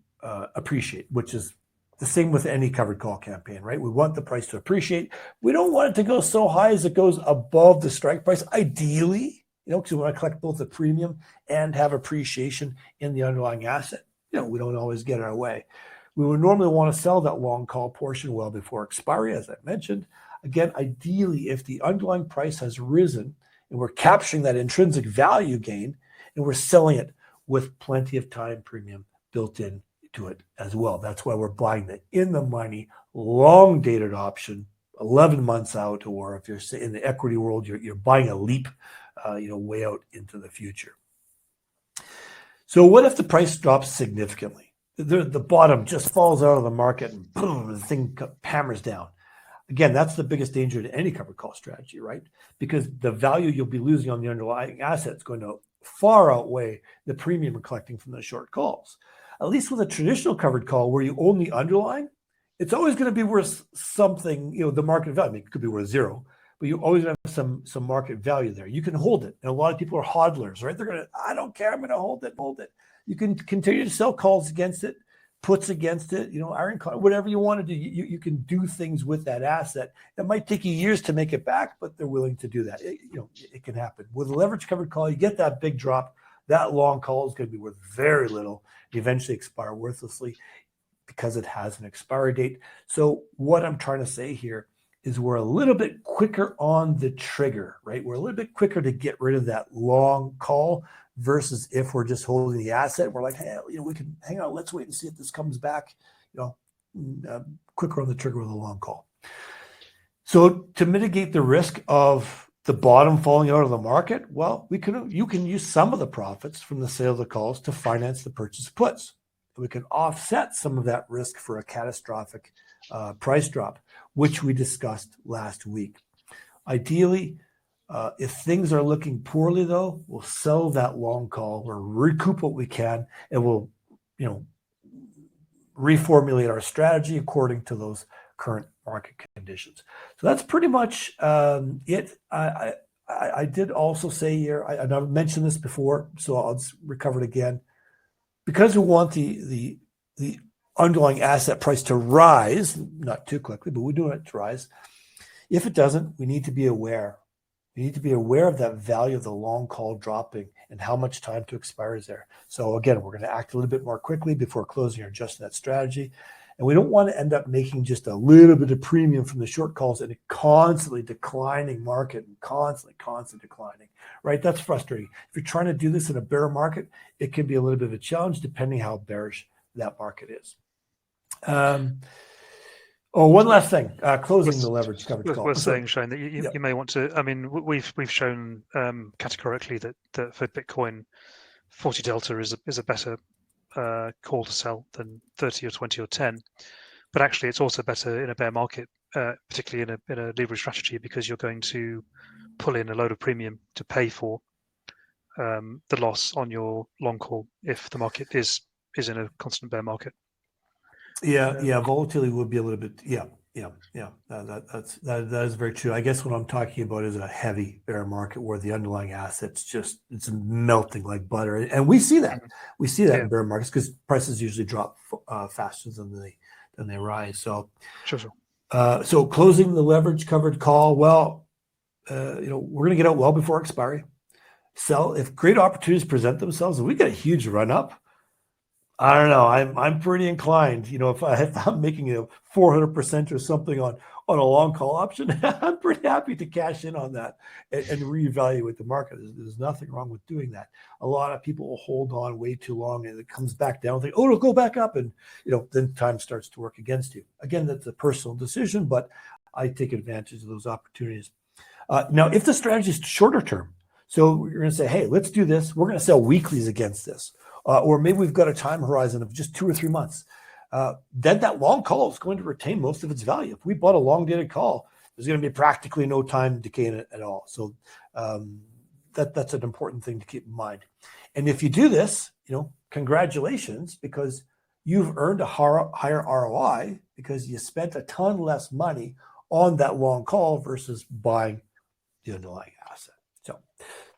appreciate, which is the same with any covered call campaign, right? We want the price to appreciate. We don't want it to go so high as it goes above the strike price, ideally, because we want to collect both the premium and have appreciation in the underlying asset. We don't always get our way. We would normally want to sell that long call portion well before expiry, as I mentioned. Again, ideally, if the underlying price has risen and we're capturing that intrinsic value gain and we're selling it with plenty of time premium built in to it as well. That's why we're buying the in the money, long dated option, 11 months out, or if you're in the equity world, you're buying a leap, way out into the future. So what if the price drops significantly? The bottom just falls out of the market and boom, the thing hammers down. Again, that's the biggest danger to any covered call strategy, right? Because the value you'll be losing on the underlying asset is going to far outweigh the premium you're collecting from the short calls. At least with a traditional covered call where you own the underlying, it's always going to be worth something, the market value. It could be worth zero, but you always have some market value there. You can hold it. And a lot of people are hodlers, right? They're going to, I don't care, I'm going to hold it. You can continue to sell calls against it, puts against it, iron condor, whatever you want to do. You can do things with that asset. It might take you years to make it back, but they're willing to do that. It can happen. With a leverage covered call, you get that big drop. That long call is going to be worth very little, eventually expire worthlessly because it has an expiry date. So what I'm trying to say here is we're a little bit quicker on the trigger, right? We're a little bit quicker to get rid of that long call versus if we're just holding the asset. We're like, hey, we can hang on. Let's wait and see if this comes back. Quicker on the trigger with a long call. So to mitigate the risk of the bottom falling out of the market, well, you can use some of the profits from the sale of the calls to finance the purchase of puts. We can offset some of that risk for a catastrophic price drop, which we discussed last week. Ideally, if things are looking poorly, though, we'll sell that long call or recoup what we can, and we'll, reformulate our strategy according to those current market conditions. So that's pretty much it. I did also say here, I've mentioned this before, so I'll just recover it again. Because we want the underlying asset price to rise, not too quickly, but we do want it to rise. If it doesn't, we need to be aware. We need to be aware of that value of the long call dropping and how much time to expire is there. So again, we're going to act a little bit more quickly before closing or adjusting that strategy. And we don't want to end up making just a little bit of premium from the short calls in a constantly declining market and constantly declining, right? That's frustrating. If you're trying to do this in a bear market, it can be a little bit of a challenge depending how bearish that market is. One last thing, closing the leverage coverage call.
We're saying, Shane, that you may want to. I mean, we've shown categorically that for Bitcoin, 40 delta is a better call to sell than 30 or 20 or 10. But actually, it's also better in a bear market, particularly in a leverage strategy, because you're going to pull in a load of premium to pay for the loss on your long call if the market is in a constant bear market.
Yeah, volatility would be a little bit. Yeah. That is very true. I guess what I'm talking about is a heavy bear market where the underlying assets it's melting like butter, and we see that. We see that in bear markets because prices usually drop faster than they rise. So,
sure.
So closing the leverage covered call. Well, we're going to get out well before expiry. Sell if great opportunities present themselves, and we get a huge run up. I don't know. I'm pretty inclined. If I'm making 400% or something on a long call option, I'm pretty happy to cash in on that and reevaluate the market. There's nothing wrong with doing that. A lot of people will hold on way too long, and it comes back down. Think, it'll go back up, and then time starts to work against you. Again, that's a personal decision, but I take advantage of those opportunities. Now, if the strategy is shorter term, so you're going to say, hey, let's do this. We're going to sell weeklies against this. Or maybe we've got a time horizon of just 2 or 3 months. Then that long call is going to retain most of its value. If we bought a long dated call, there's going to be practically no time decay in it at all. So that's an important thing to keep in mind. And if you do this, congratulations, because you've earned a higher ROI because you spent a ton less money on that long call versus buying the underlying asset. So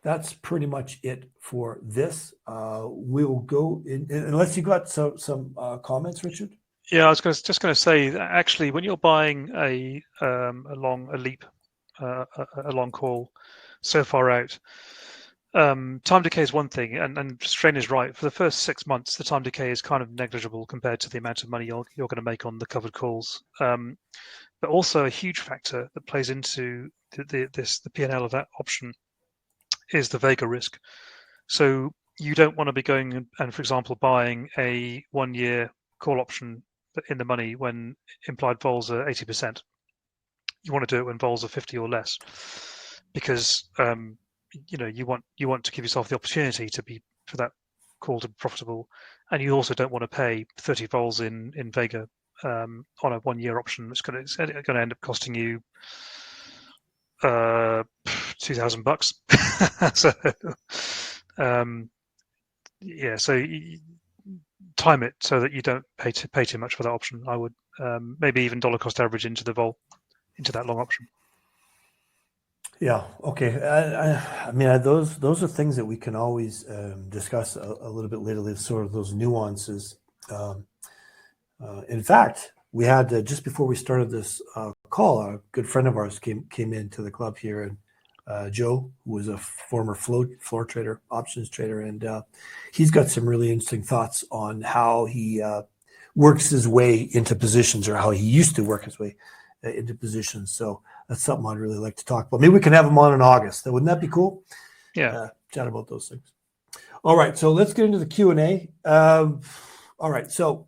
that's pretty much it for this. We'll go in, unless you got some comments, Richard.
Yeah, I was just going to say that actually, when you're buying a long call so far out, time decay is one thing, and Strain is right. For the first 6 months, the time decay is kind of negligible compared to the amount of money you're going to make on the covered calls. But also a huge factor that plays into the P&L of that option is the Vega risk. So you don't want to be going and, for example, buying a 1-year call option in the money when implied vols are 80%. You want to do it when vols are 50 or less, because you want to give yourself the opportunity for that call to be profitable, and you also don't want to pay 30 vols in Vega on a 1-year option. It's going to end up costing you $2,000. So so time it so that you don't pay too much for that option. I would maybe even dollar cost average into that long option.
Yeah. Okay. I mean, those are things that we can always discuss a little bit later. Sort of those nuances. In fact, we had just before we started this call, a good friend of ours came into the club here, and Joe, who was a former floor trader, options trader, and he's got some really interesting thoughts on how he works his way into positions, or how he used to work his way into positions. So that's something I'd really like to talk about. Maybe we can have him on in August. Wouldn't that be cool?
Yeah.
Chat about those things. All right. So let's get into the Q&A. All right. So,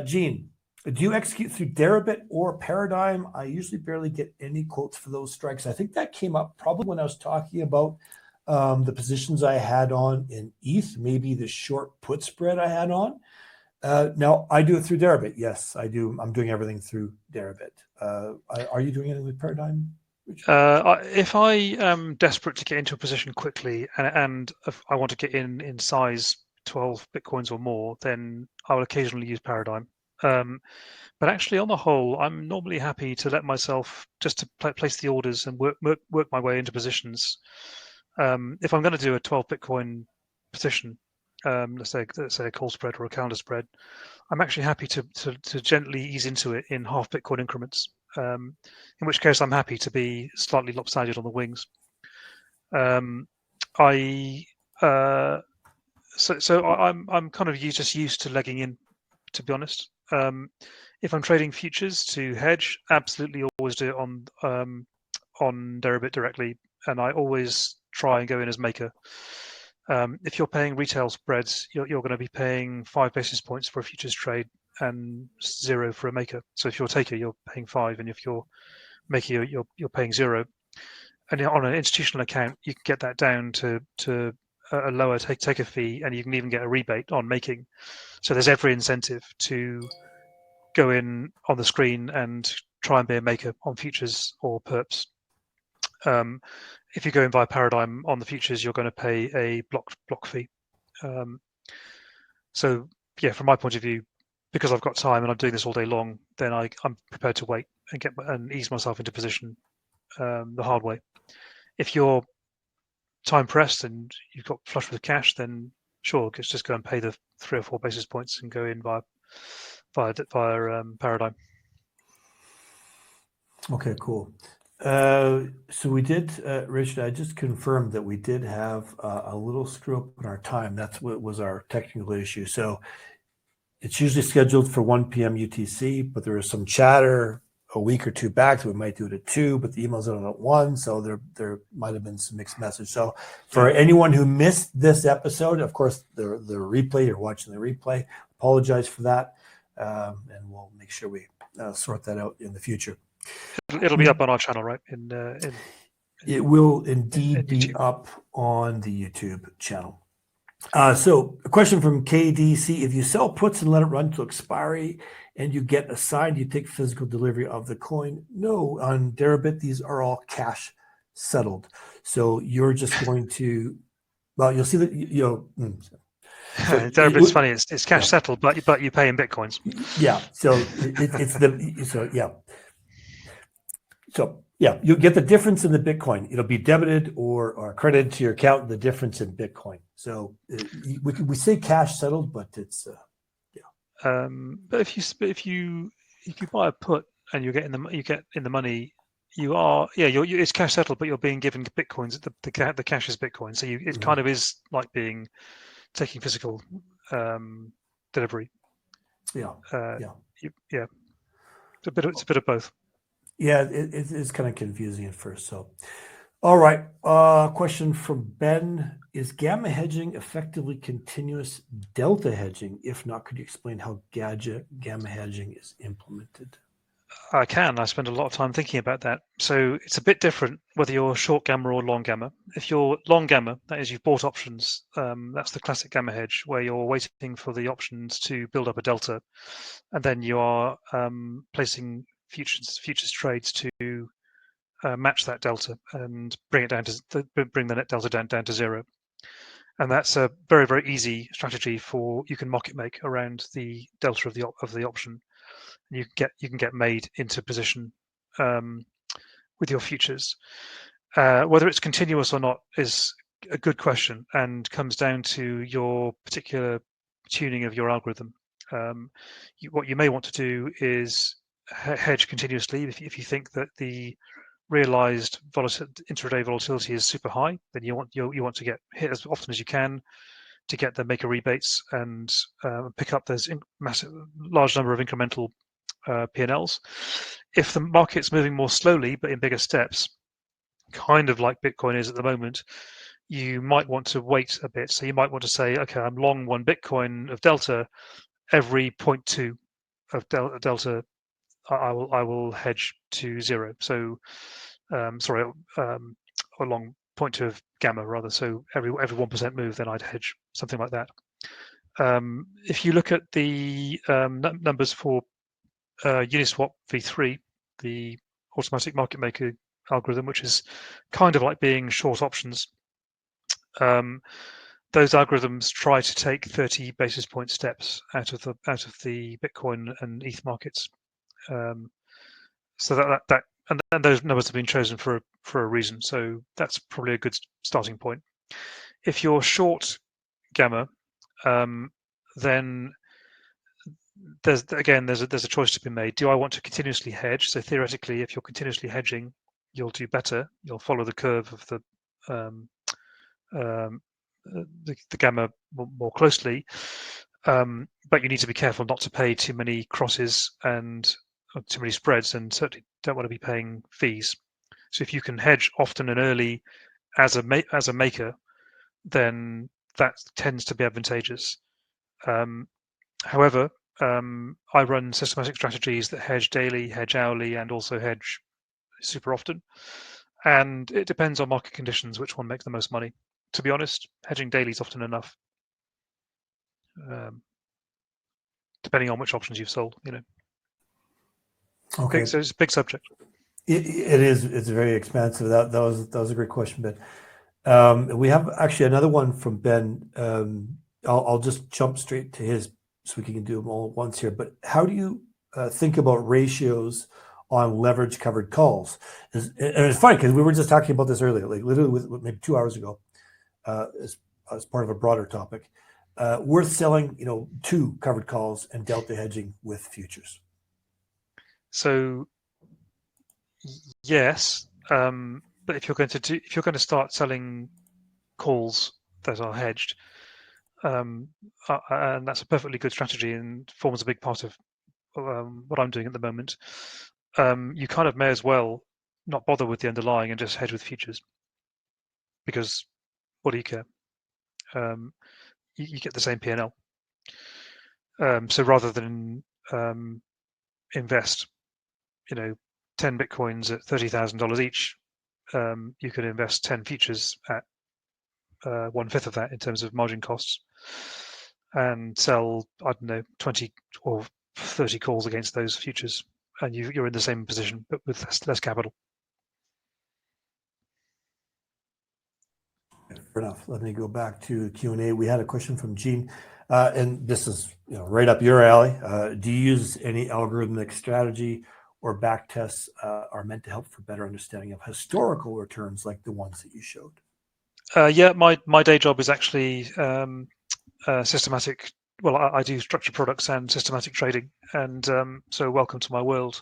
Gene, do you execute through Deribit or Paradigm? I usually barely get any quotes for those strikes. I think that came up probably when I was talking about the positions I had on in ETH, maybe the short put spread I had on. Now, I do it through Deribit. Yes, I do. I'm doing everything through Deribit. Are you doing anything with Paradigm?
If I am desperate to get into a position quickly and if I want to get in size 12 bitcoins or more, then I will occasionally use Paradigm. But actually, on the whole, I'm normally happy to let myself just to place the orders and work my way into positions. If I'm going to do a 12 bitcoin position, let's say a call spread or a calendar spread, I'm actually happy to gently ease into it in half bitcoin increments. In which case I'm happy to be slightly lopsided on the wings. I I'm kind of just used to legging in, to be honest. If I'm trading futures to hedge, absolutely always do it on Deribit directly, and I always try and go in as maker. If you're paying retail spreads, you're going to be paying 5 basis points for a futures trade and 0 for a maker. So if you're a taker, you're paying 5, and if you're maker, you're paying 0. And on an institutional account, you can get that down to a lower taker fee, and you can even get a rebate on making. So there's every incentive to go in on the screen and try and be a maker on futures or perps. If you go in via Paradigm on the futures, you're going to pay a block fee. So yeah, from my point of view, because I've got time and I'm doing this all day long, then I'm prepared to wait and ease myself into position the hard way. If you're time pressed and you've got flush with cash, then sure, just go and pay the 3 or 4 basis points and go in via Paradigm.
Okay, cool. So we did, Richard, I just confirmed that we did have a little screw up in our time. That's what was our technical issue. So it's usually scheduled for 1 p.m. UTC, but there was some chatter a week or two back, so we might do it at 2, but the email's out at 1, so there might have been some mixed message. So for anyone who missed this episode, of course, the replay, you're watching the replay, apologize for that, and we'll make sure we sort that out in the future.
It'll be up on our channel, right?
It will indeed be up on the YouTube channel. So a question from KDC: if you sell puts and let it run to expiry and you get assigned, you take physical delivery of the coin? No, on Deribit, these are all cash settled. So you're just going to, well, you'll see that,
So Deribit's funny. It's cash settled, but you pay in bitcoins.
Yeah. So So you get the difference in the Bitcoin. It'll be debited or credited to your account, the difference in Bitcoin. So we say cash settled, but it's
But if you buy a put and you get in the money, it's cash settled, but you're being given bitcoins. The cash is Bitcoin, so it kind of is like taking physical delivery. It's a bit of both.
Yeah, it's kind of confusing at first. So, all right. Question from Ben: is gamma hedging effectively continuous delta hedging? If not, could you explain how gamma hedging is implemented?
I can. I spend a lot of time thinking about that. So it's a bit different whether you're short gamma or long gamma. If you're long gamma, that is, you've bought options. That's the classic gamma hedge, where you're waiting for the options to build up a delta, and then you are placing futures trades to match that delta and bring the net delta down to 0. And that's a very, very easy strategy you can market make around the delta of the option. You can get made into position with your futures. Whether it's continuous or not is a good question and comes down to your particular tuning of your algorithm. What you may want to do is hedge continuously. If you think that the realized intraday volatility is super high, then you want to get hit as often as you can to get the maker rebates and pick up those large number of incremental P&Ls. If the market's moving more slowly but in bigger steps, kind of like Bitcoin is at the moment, you might want to wait a bit. So you might want to say, okay, I'm long 1 Bitcoin of delta. Every 0.2 of delta, I will hedge to 0. So or long 0.2 of gamma rather. So every 1% move, then I'd hedge something like that. If you look at the numbers for Uniswap v3, the automatic market maker algorithm, which is kind of like being short options. Those algorithms try to take 30 basis point steps out of the Bitcoin and ETH markets. So that and those numbers have been chosen for a reason. So that's probably a good starting point. If you're short gamma, then there's a choice to be made. Do I want to continuously hedge? So theoretically, if you're continuously hedging, you'll do better. You'll follow the curve of the gamma more closely, but you need to be careful not to pay too many crosses and too many spreads, and certainly don't want to be paying fees. So if you can hedge often and early as a maker, then that tends to be advantageous. However, I run systematic strategies that hedge daily, hedge hourly, and also hedge super often. And it depends on market conditions which one makes the most money. To be honest, hedging daily is often enough, depending on which options you've sold.
Okay.
So it's a big subject.
It is. It's very expansive. That was a great question, Ben. We have actually another one from Ben. I'll just jump straight to his so we can do them all at once here. But how do you think about ratios on leverage covered calls? And it's funny because we were just talking about this earlier, like literally maybe 2 hours ago, as part of a broader topic. Worth selling, 2 covered calls and delta hedging with futures.
So yes, but if you're going to start selling calls that are hedged, and that's a perfectly good strategy and forms a big part of what I'm doing at the moment, you kind of may as well not bother with the underlying and just hedge with futures, because what do you care? You get the same P&L. So rather than invest, 10 Bitcoins at $30,000 each, you could invest 10 futures at 1/5 of that in terms of margin costs, and sell, I don't know, 20 or 30 calls against those futures, and you're in the same position but with less capital.
Fair enough. Let me go back to Q&A. We had a question from Gene, and this is right up your alley. Do you use any algorithmic strategy or back tests are meant to help for better understanding of historical returns like the ones that you showed?
Yeah, my day job is actually systematic. Well, I do structured products and systematic trading, and so welcome to my world.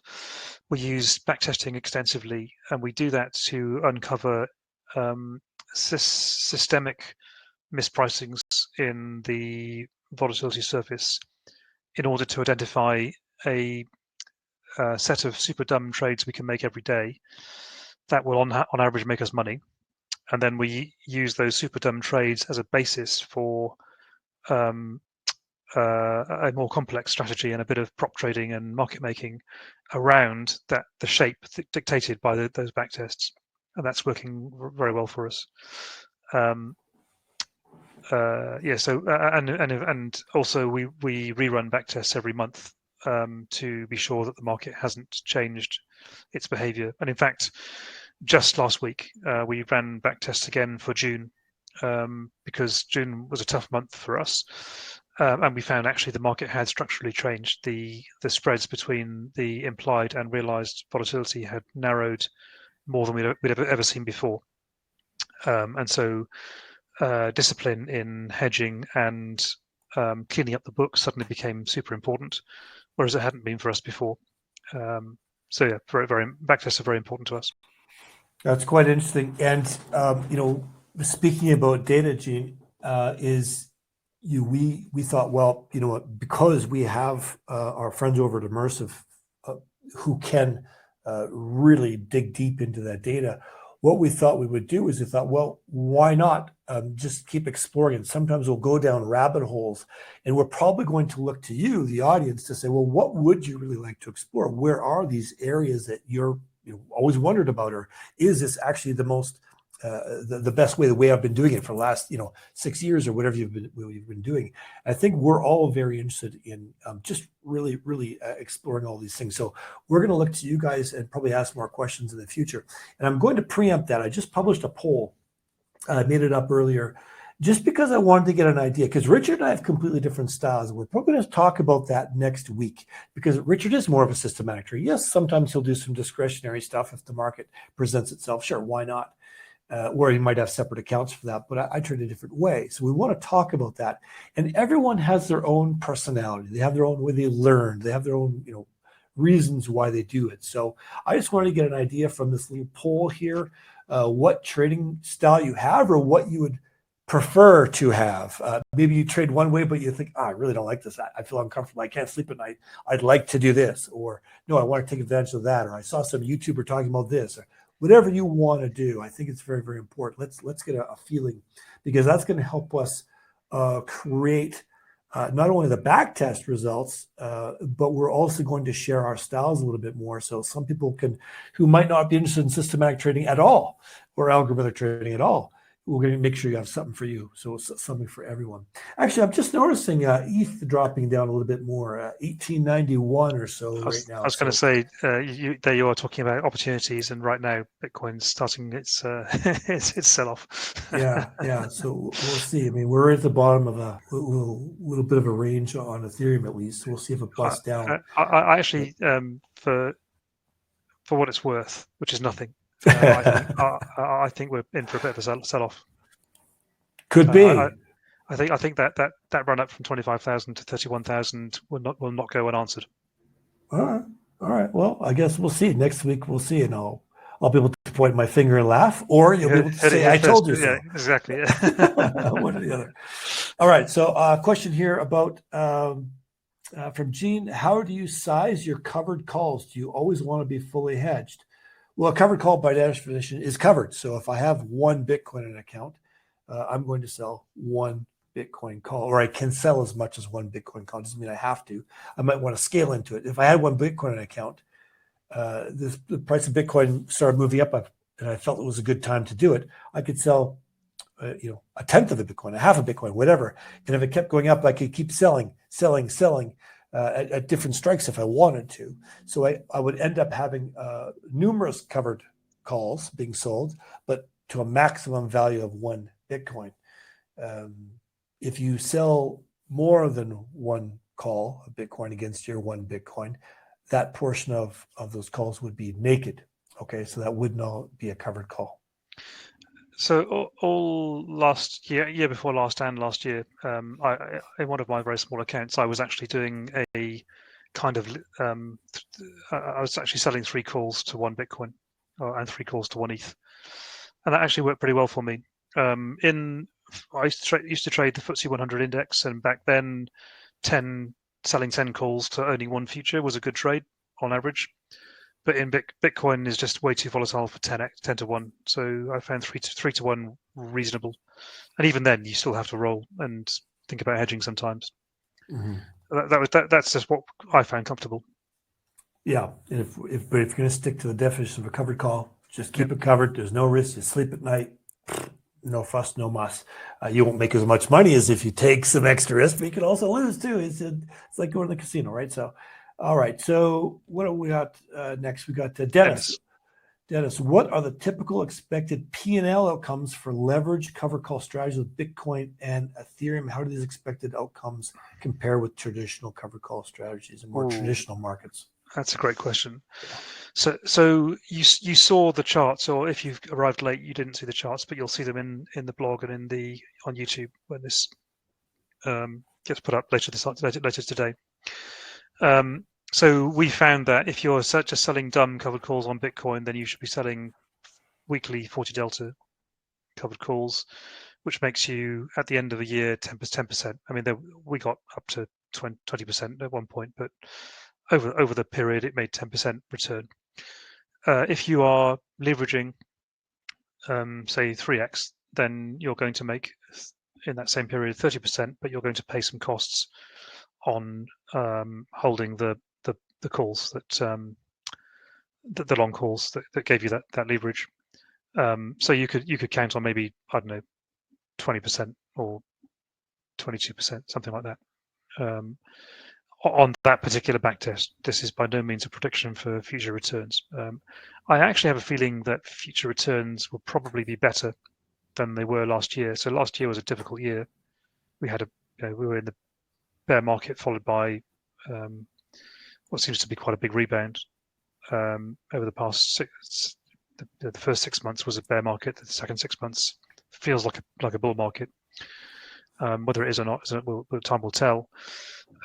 We use backtesting extensively, and we do that to uncover systemic mispricings in the volatility surface in order to identify a set of super dumb trades we can make every day that will on average make us money, and then we use those super dumb trades as a basis for a more complex strategy and a bit of prop trading and market making around the shape dictated by those back tests, and that's working very well for us. So and also we rerun back tests every month to be sure that the market hasn't changed its behavior. And in fact, just last week we ran back tests again for June, because June was a tough month for us, and we found actually the market had structurally changed. The spreads between the implied and realized volatility had narrowed more than we'd ever seen before, and so discipline in hedging and cleaning up the book suddenly became super important, whereas it hadn't been for us before. So yeah, backtests are very important to us.
That's quite interesting. And speaking about data, Gene, we thought, well, because we have our friends over at Immersive who can really dig deep into that data. What we thought we would do is we thought, well, why not just keep exploring? And sometimes we'll go down rabbit holes, and we're probably going to look to you, the audience, to say, well, what would you really like to explore? Where are these areas that you're always wondered about, or is this actually the most the best way, the way I've been doing it for the last 6 years or whatever you've been doing. I think we're all very interested in just really exploring all these things. So we're going to look to you guys and probably ask more questions in the future. And I'm going to preempt that. I just published a poll. I made it up earlier just because I wanted to get an idea, because Richard and I have completely different styles. And we're probably going to talk about that next week, because Richard is more of a systematic trader. Yes, sometimes he'll do some discretionary stuff if the market presents itself. Sure, why not? Or he might have separate accounts for that, but I trade a different way. So we want to talk about that. And everyone has their own personality. They have their own way they learn. They have their own, reasons why they do it. So I just wanted to get an idea from this little poll here, what trading style you have or what you would prefer to have. Maybe you trade one way, but you think, I really don't like this. I feel uncomfortable. I can't sleep at night. I'd like to do this. Or no, I want to take advantage of that. Or I saw some YouTuber talking about this. Or whatever you want to do. I think it's very, very important. Let's get a feeling, because that's going to help us create not only the backtest results, but we're also going to share our styles a little bit more. So some people who might not be interested in systematic trading at all or algorithmic trading at all, we're going to make sure you have something for you. So it's something for everyone. Actually, I'm just noticing ETH dropping down a little bit more, 1891 or so right now.
I was going to say, there you are talking about opportunities, and right now Bitcoin's starting its its sell-off.
Yeah. So we'll see. I mean, we're at the bottom of a little bit of a range on Ethereum, at least. So we'll see if it busts down.
I actually, for what it's worth, which is nothing, I think we're in for a bit of a sell-off.
Could be.
I think that run up from 25,000 to 31,000 will not go unanswered.
All right. Well, I guess we'll see. Next week we'll see, and I'll be able to point my finger and laugh, or you'll be able to say, "I told you so."
Yeah, exactly. Yeah.
One or the other. All right. So, question here about from Gene: how do you size your covered calls? Do you always want to be fully hedged? Well, a covered call by definition is covered. So, if I have one Bitcoin in an account, I'm going to sell one Bitcoin call, or I can sell as much as one Bitcoin call. It doesn't mean I have to. I might want to scale into it. If I had one Bitcoin in an account, the price of Bitcoin started moving up, and I felt it was a good time to do it, I could sell, a tenth of a Bitcoin, a half a Bitcoin, whatever. And if it kept going up, I could keep selling at different strikes if I wanted to. So I would end up having numerous covered calls being sold, but to a maximum value of one Bitcoin. If you sell more than one call of Bitcoin against your one Bitcoin, that portion of those calls would be naked. Okay, so that would not be a covered call.
So all last year before last, and last year, in one of my very small accounts, I was actually doing a kind of, I was actually selling 3 calls to one Bitcoin and 3 calls to one ETH, and that actually worked pretty well for me. I used to trade the FTSE 100 index, and back then, selling 10 calls to owning one future was a good trade on average. But in Bitcoin is just way too volatile for 10 to 1. So I found 3 to 1 reasonable. And even then, you still have to roll and think about hedging sometimes. Mm-hmm. That's just what I found comfortable.
Yeah, and if you're going to stick to the definition of a covered call, just keep it covered. There's no risk. You sleep at night. No fuss, no muss. You won't make as much money as if you take some extra risk, but you can also lose too. It's like going to the casino, right? So, all right. So what do we got next? We got Dennis. Dennis, what are the typical expected P&L outcomes for leverage cover call strategies with Bitcoin and Ethereum? How do these expected outcomes compare with traditional cover call strategies and more traditional markets?
That's a great question. So you saw the charts, or if you've arrived late, you didn't see the charts, but you'll see them in the blog and on YouTube when this gets put up later today. So we found that if you're just selling dumb covered calls on Bitcoin, then you should be selling weekly 40 delta covered calls, which makes you at the end of the year 10%. I mean, we got up to 20% at one point, but over the period, it made 10% return. If you are leveraging, say 3x, then you're going to make in that same period 30%, but you're going to pay some costs on holding the calls that the long calls that gave you that leverage. So you could count on maybe, I don't know, 20% or 22%, something like that. On that particular backtest. This is by no means a prediction for future returns. I actually have a feeling that future returns will probably be better than they were last year. So last year was a difficult year. We had we were in the bear market, followed by what seems to be quite a big rebound over the past the first 6 months was a bear market. The second 6 months feels like a bull market. Whether it is or not, time will tell.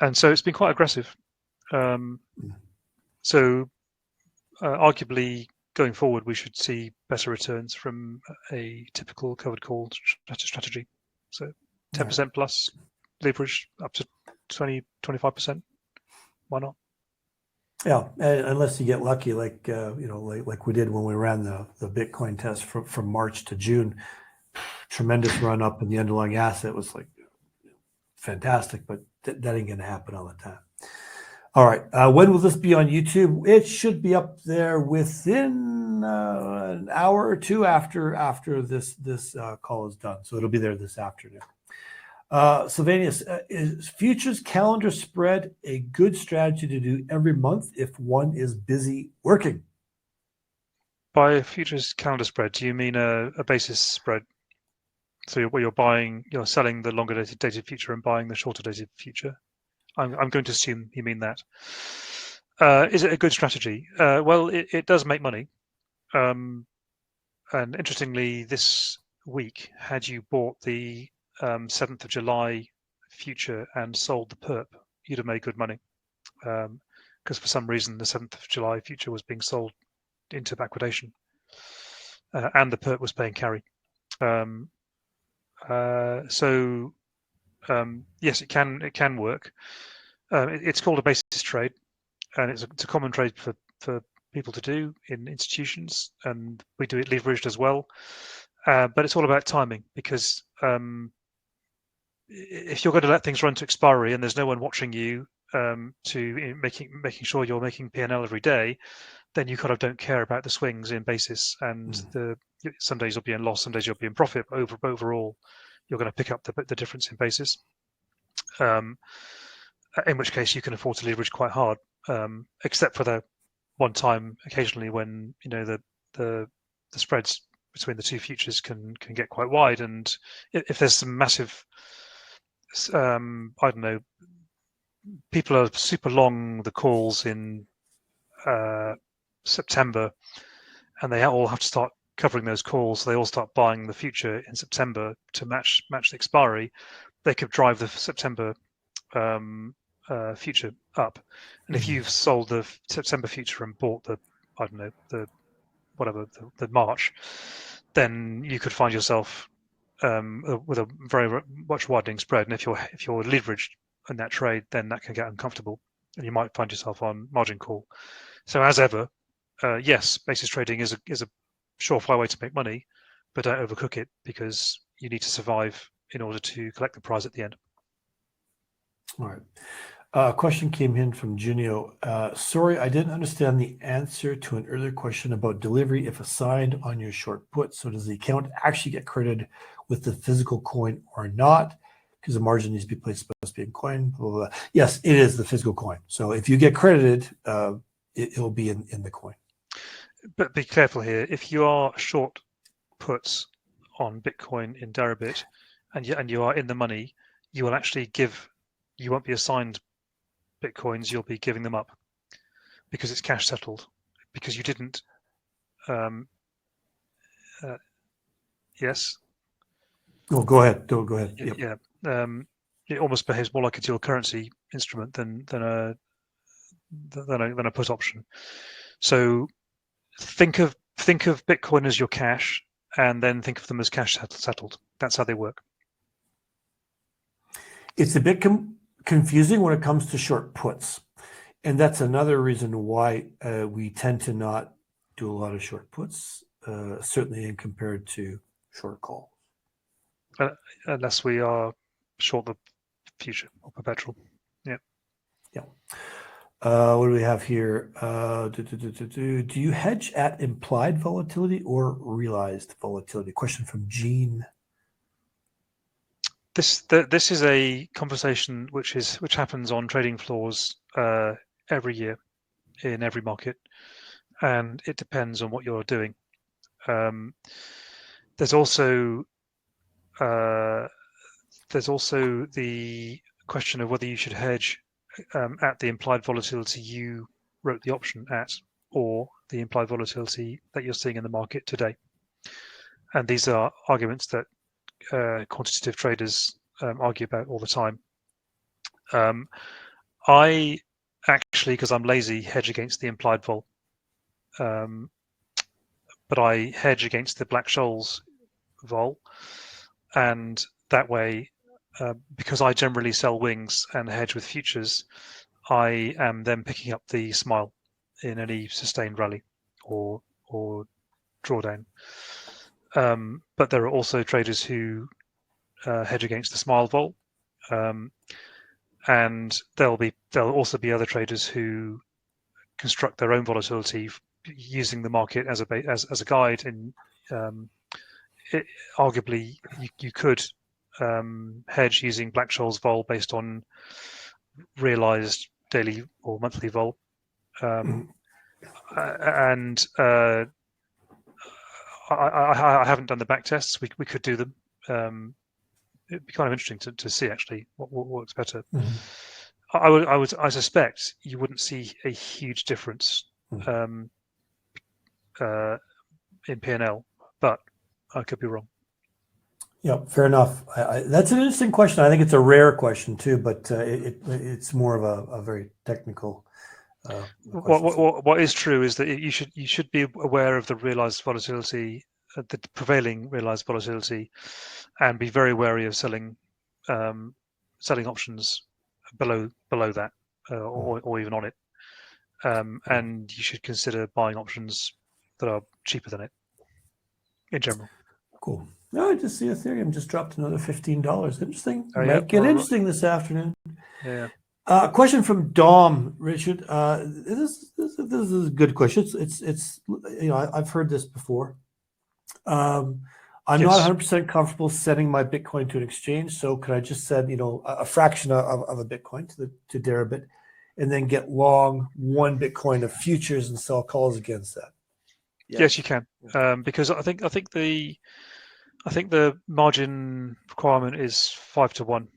And so it's been quite aggressive. So arguably, going forward, we should see better returns from a typical covered call strategy. So 10% plus leverage up to 20-25%. Why not?
Yeah, unless you get lucky, like we did when we ran the Bitcoin test from March to June. Tremendous run up in the underlying asset was like fantastic, but that ain't going to happen all the time. All right, when will this be on YouTube? It should be up there within an hour or two after this call is done. So it'll be there this afternoon. Sylvanus, is futures calendar spread a good strategy to do every month if one is busy working?
By a futures calendar spread, do you mean a basis spread? So where you're selling the longer dated future and buying the shorter dated future? I'm going to assume you mean that. Is it a good strategy? Well, it does make money. And interestingly, this week, had you bought the 7th of July future and sold the perp, you'd have made good money. Because for some reason, the 7th of July future was being sold into backwardation. And the perp was paying carry. Yes, it can work. It's called a basis trade, and it's a common trade for people to do in institutions, and we do it leveraged as well. But it's all about timing, because if you're going to let things run to expiry and there's no one watching you to making sure you're making P&L every day, then you kind of don't care about the swings in basis, and some days you'll be in loss, some days you'll be in profit. But overall, you're going to pick up the difference in basis. In which case you can afford to leverage quite hard, except for the one time occasionally when the spreads between the two futures can get quite wide, and if there's some massive I don't know, people are super long the calls in September, and they all have to start covering those calls. They all start buying the future in September to match the expiry. They could drive the September future up, and if you've sold the September future and bought the March, then you could find yourself with a very much widening spread. And if you're leveraged in that trade, then that can get uncomfortable, and you might find yourself on margin call. So as ever, yes, basis trading is a surefire way to make money, but don't overcook it, because you need to survive in order to collect the prize at the end.
All right. A question came in from Junio. Sorry, I didn't understand the answer to an earlier question about delivery if assigned on your short put. So does the account actually get credited with the physical coin or not? Because the margin needs to be placed, supposed to be in coin. Blah, blah, blah. Yes, it is the physical coin. So if you get credited, it'll be in the coin. But
be careful here. If you are short puts on Bitcoin in Deribit, and you are in the money, you will actually you won't be assigned Bitcoins, you'll be giving them up, because it's cash settled, because you didn't yes.
Oh, go ahead. Go ahead.
Yep. Yeah. It almost behaves more like a dual currency instrument than a put option. So think of Bitcoin as your cash, and then think of them as cash settled. That's how they work.
It's a bit confusing when it comes to short puts, and that's another reason why we tend to not do a lot of short puts, certainly in compared to short calls,
unless we are short the future or perpetual. Yeah.
What do we have here? Do you hedge at implied volatility or realized volatility? Question from Gene.
This is a conversation which happens on trading floors every year in every market, and it depends on what you're doing. There's also the question of whether you should hedge at the implied volatility you wrote the option at, or the implied volatility that you're seeing in the market today. And these are arguments that quantitative traders argue about all the time. I actually, because I'm lazy, hedge against the implied vol, but I hedge against the Black-Scholes vol, and that way, because I generally sell wings and hedge with futures, I am then picking up the smile in any sustained rally or drawdown. But there are also traders who hedge against the smile vol, and there'll also be other traders who construct their own volatility using the market as a guide. And arguably, you could hedge using Black-Scholes vol based on realized daily or monthly vol, and I haven't done the back tests. We could do them. It'd be kind of interesting to see actually what works better. I suspect you wouldn't see a huge difference in P&L, but I could be wrong.
Yeah, fair enough. That's an interesting question. I think it's a rare question too, but it's more of a very technical.
What is true is that you should be aware of the realized volatility, the prevailing realized volatility, and be very wary of selling options below that or even on it. And you should consider buying options that are cheaper than it in general.
Cool. No, I just see Ethereum just dropped another $15. Interesting.
Yeah.
Might get interesting this afternoon.
Yeah.
Question from Dom, Richard. This is a good question. It's I've heard this before. I'm not 100% comfortable sending my Bitcoin to an exchange. So could I just send a fraction of a Bitcoin to Deribit, and then get long one Bitcoin of futures and sell calls against that?
Yes, you can. Because I think the margin requirement is 5 to 1,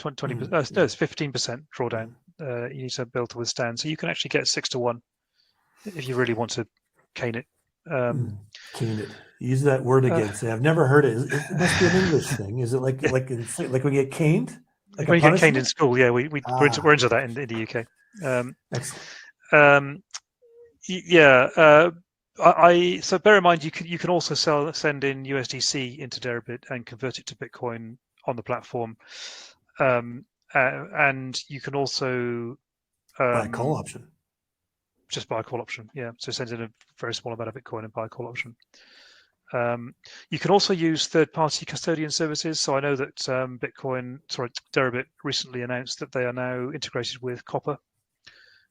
20%. No, it's 15% drawdown. You need to be able to withstand. So you can actually get 6 to 1 if you really want to cane it.
Cane it. Use that word again. Say, I've never heard it. It must be an English thing. Is it like we get caned? Like
when you get caned in school, yeah, we're into that in the UK.
Excellent.
So bear in mind you can also send in USDC into Deribit and convert it to Bitcoin on the platform, and you can also
buy a call option.
Just buy a call option, yeah. So send in a very small amount of Bitcoin and buy a call option. You can also use third-party custodian services. So I know that Deribit recently announced that they are now integrated with Copper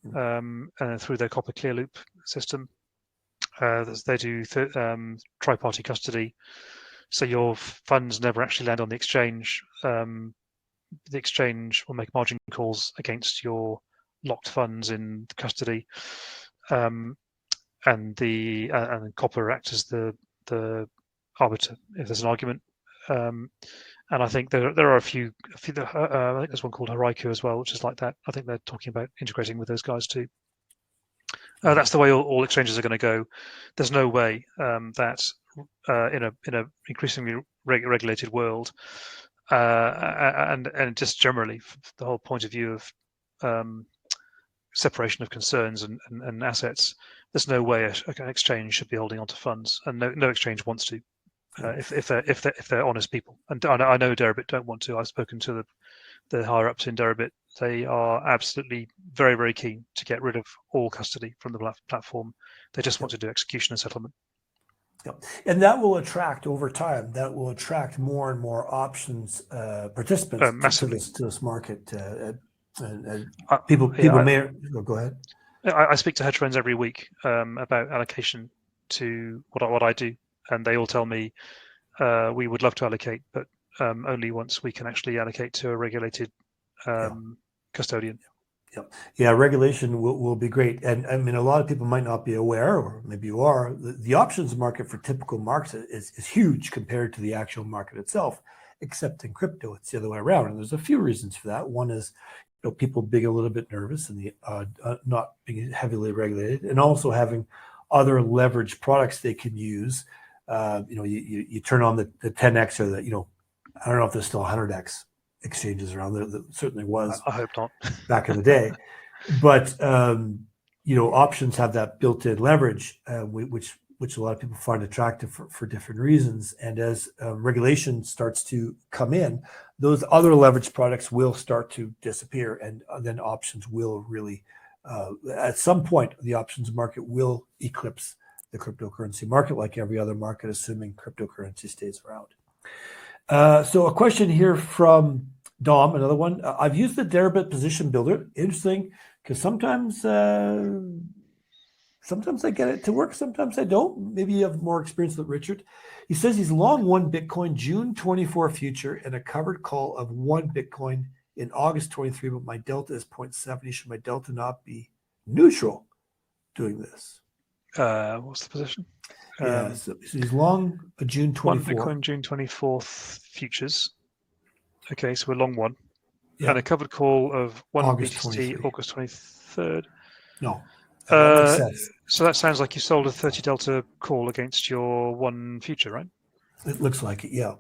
through their Copper Clear Loop system. They do tri-party custody, so your funds never actually land on the exchange. The exchange will make margin calls against your locked funds in custody, and Copper acts as the arbiter if there's an argument. And I think there are a few. I think there's one called Hariku as well, which is like that. I think they're talking about integrating with those guys too. That's the way all exchanges are going to go. There's no way that in a increasingly regulated world, and just generally the whole point of view of separation of concerns and assets, there's no way an exchange should be holding onto funds, and no exchange wants to. If they're honest people, and I know Deribit don't want to. I've spoken to the higher ups in Deribit. They are absolutely very, very keen to get rid of all custody from the platform. They just want to do execution and settlement.
Yep. And that will attract over time. That will attract more and more options participants
massively
to this market. And people may go ahead.
I speak to hedge funds every week about allocation to what I do, and they all tell me we would love to allocate, but only once we can actually allocate to a regulated custodian.
Yeah, regulation will be great. And I mean, a lot of people might not be aware, or maybe you are, the options market for typical markets is huge compared to the actual market itself, except in crypto, it's the other way around. And there's a few reasons for that. One is, people being a little bit nervous and the not being heavily regulated, and also having other leverage products they can use. You turn on the 10x or the, I don't know if there's still 100x exchanges around there. That certainly was.
I hope not.
Back in the day, but options have that built-in leverage, which a lot of people find attractive for different reasons. And as regulation starts to come in, those other leverage products will start to disappear, and then options will really, at some point, the options market will eclipse the cryptocurrency market, like every other market, assuming cryptocurrency stays around. So a question here from Dom, another one. I've used the Deribit position builder. Interesting, because sometimes I get it to work, sometimes I don't. Maybe you have more experience with Richard. He says he's long one Bitcoin June 24 future and a covered call of one Bitcoin in August 23, but my delta is 0.70. Should my delta not be neutral doing this?
What's the position?
So he's long a June 24.
One Bitcoin June 24th futures. Okay, so we're long one. And a covered call of one
August
BTC
23.
August 23rd.
No. That makes sense.
So that sounds like you sold a 30 delta call against your one future, right?
It looks like it, yeah.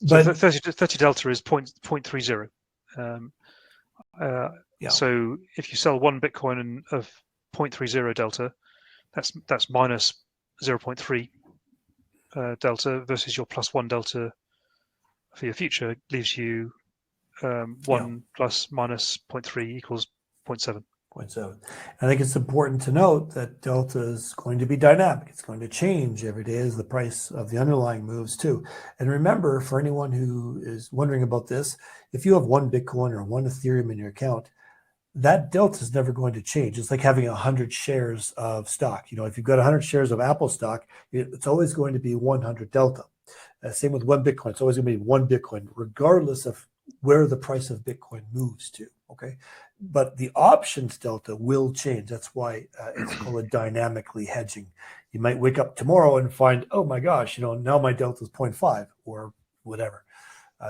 But so 30 delta is 0.30. So if you sell one Bitcoin of 0.30 delta, that's minus 0.3 delta versus your plus one delta for your future, leaves you 1 plus minus 0.3 equals 0.7.
0.7. I think it's important to note that delta is going to be dynamic. It's going to change every day as the price of the underlying moves too. And remember, for anyone who is wondering about this, if you have one Bitcoin or one Ethereum in your account, that delta is never going to change. It's like having 100 shares of stock. If you've got 100 shares of Apple stock, it's always going to be 100 delta. Same with one Bitcoin. It's always going to be one Bitcoin, regardless of where the price of Bitcoin moves to. Okay. But the options delta will change. That's why it's called dynamically hedging. You might wake up tomorrow and find, oh my gosh, now my delta is 0.5 or whatever,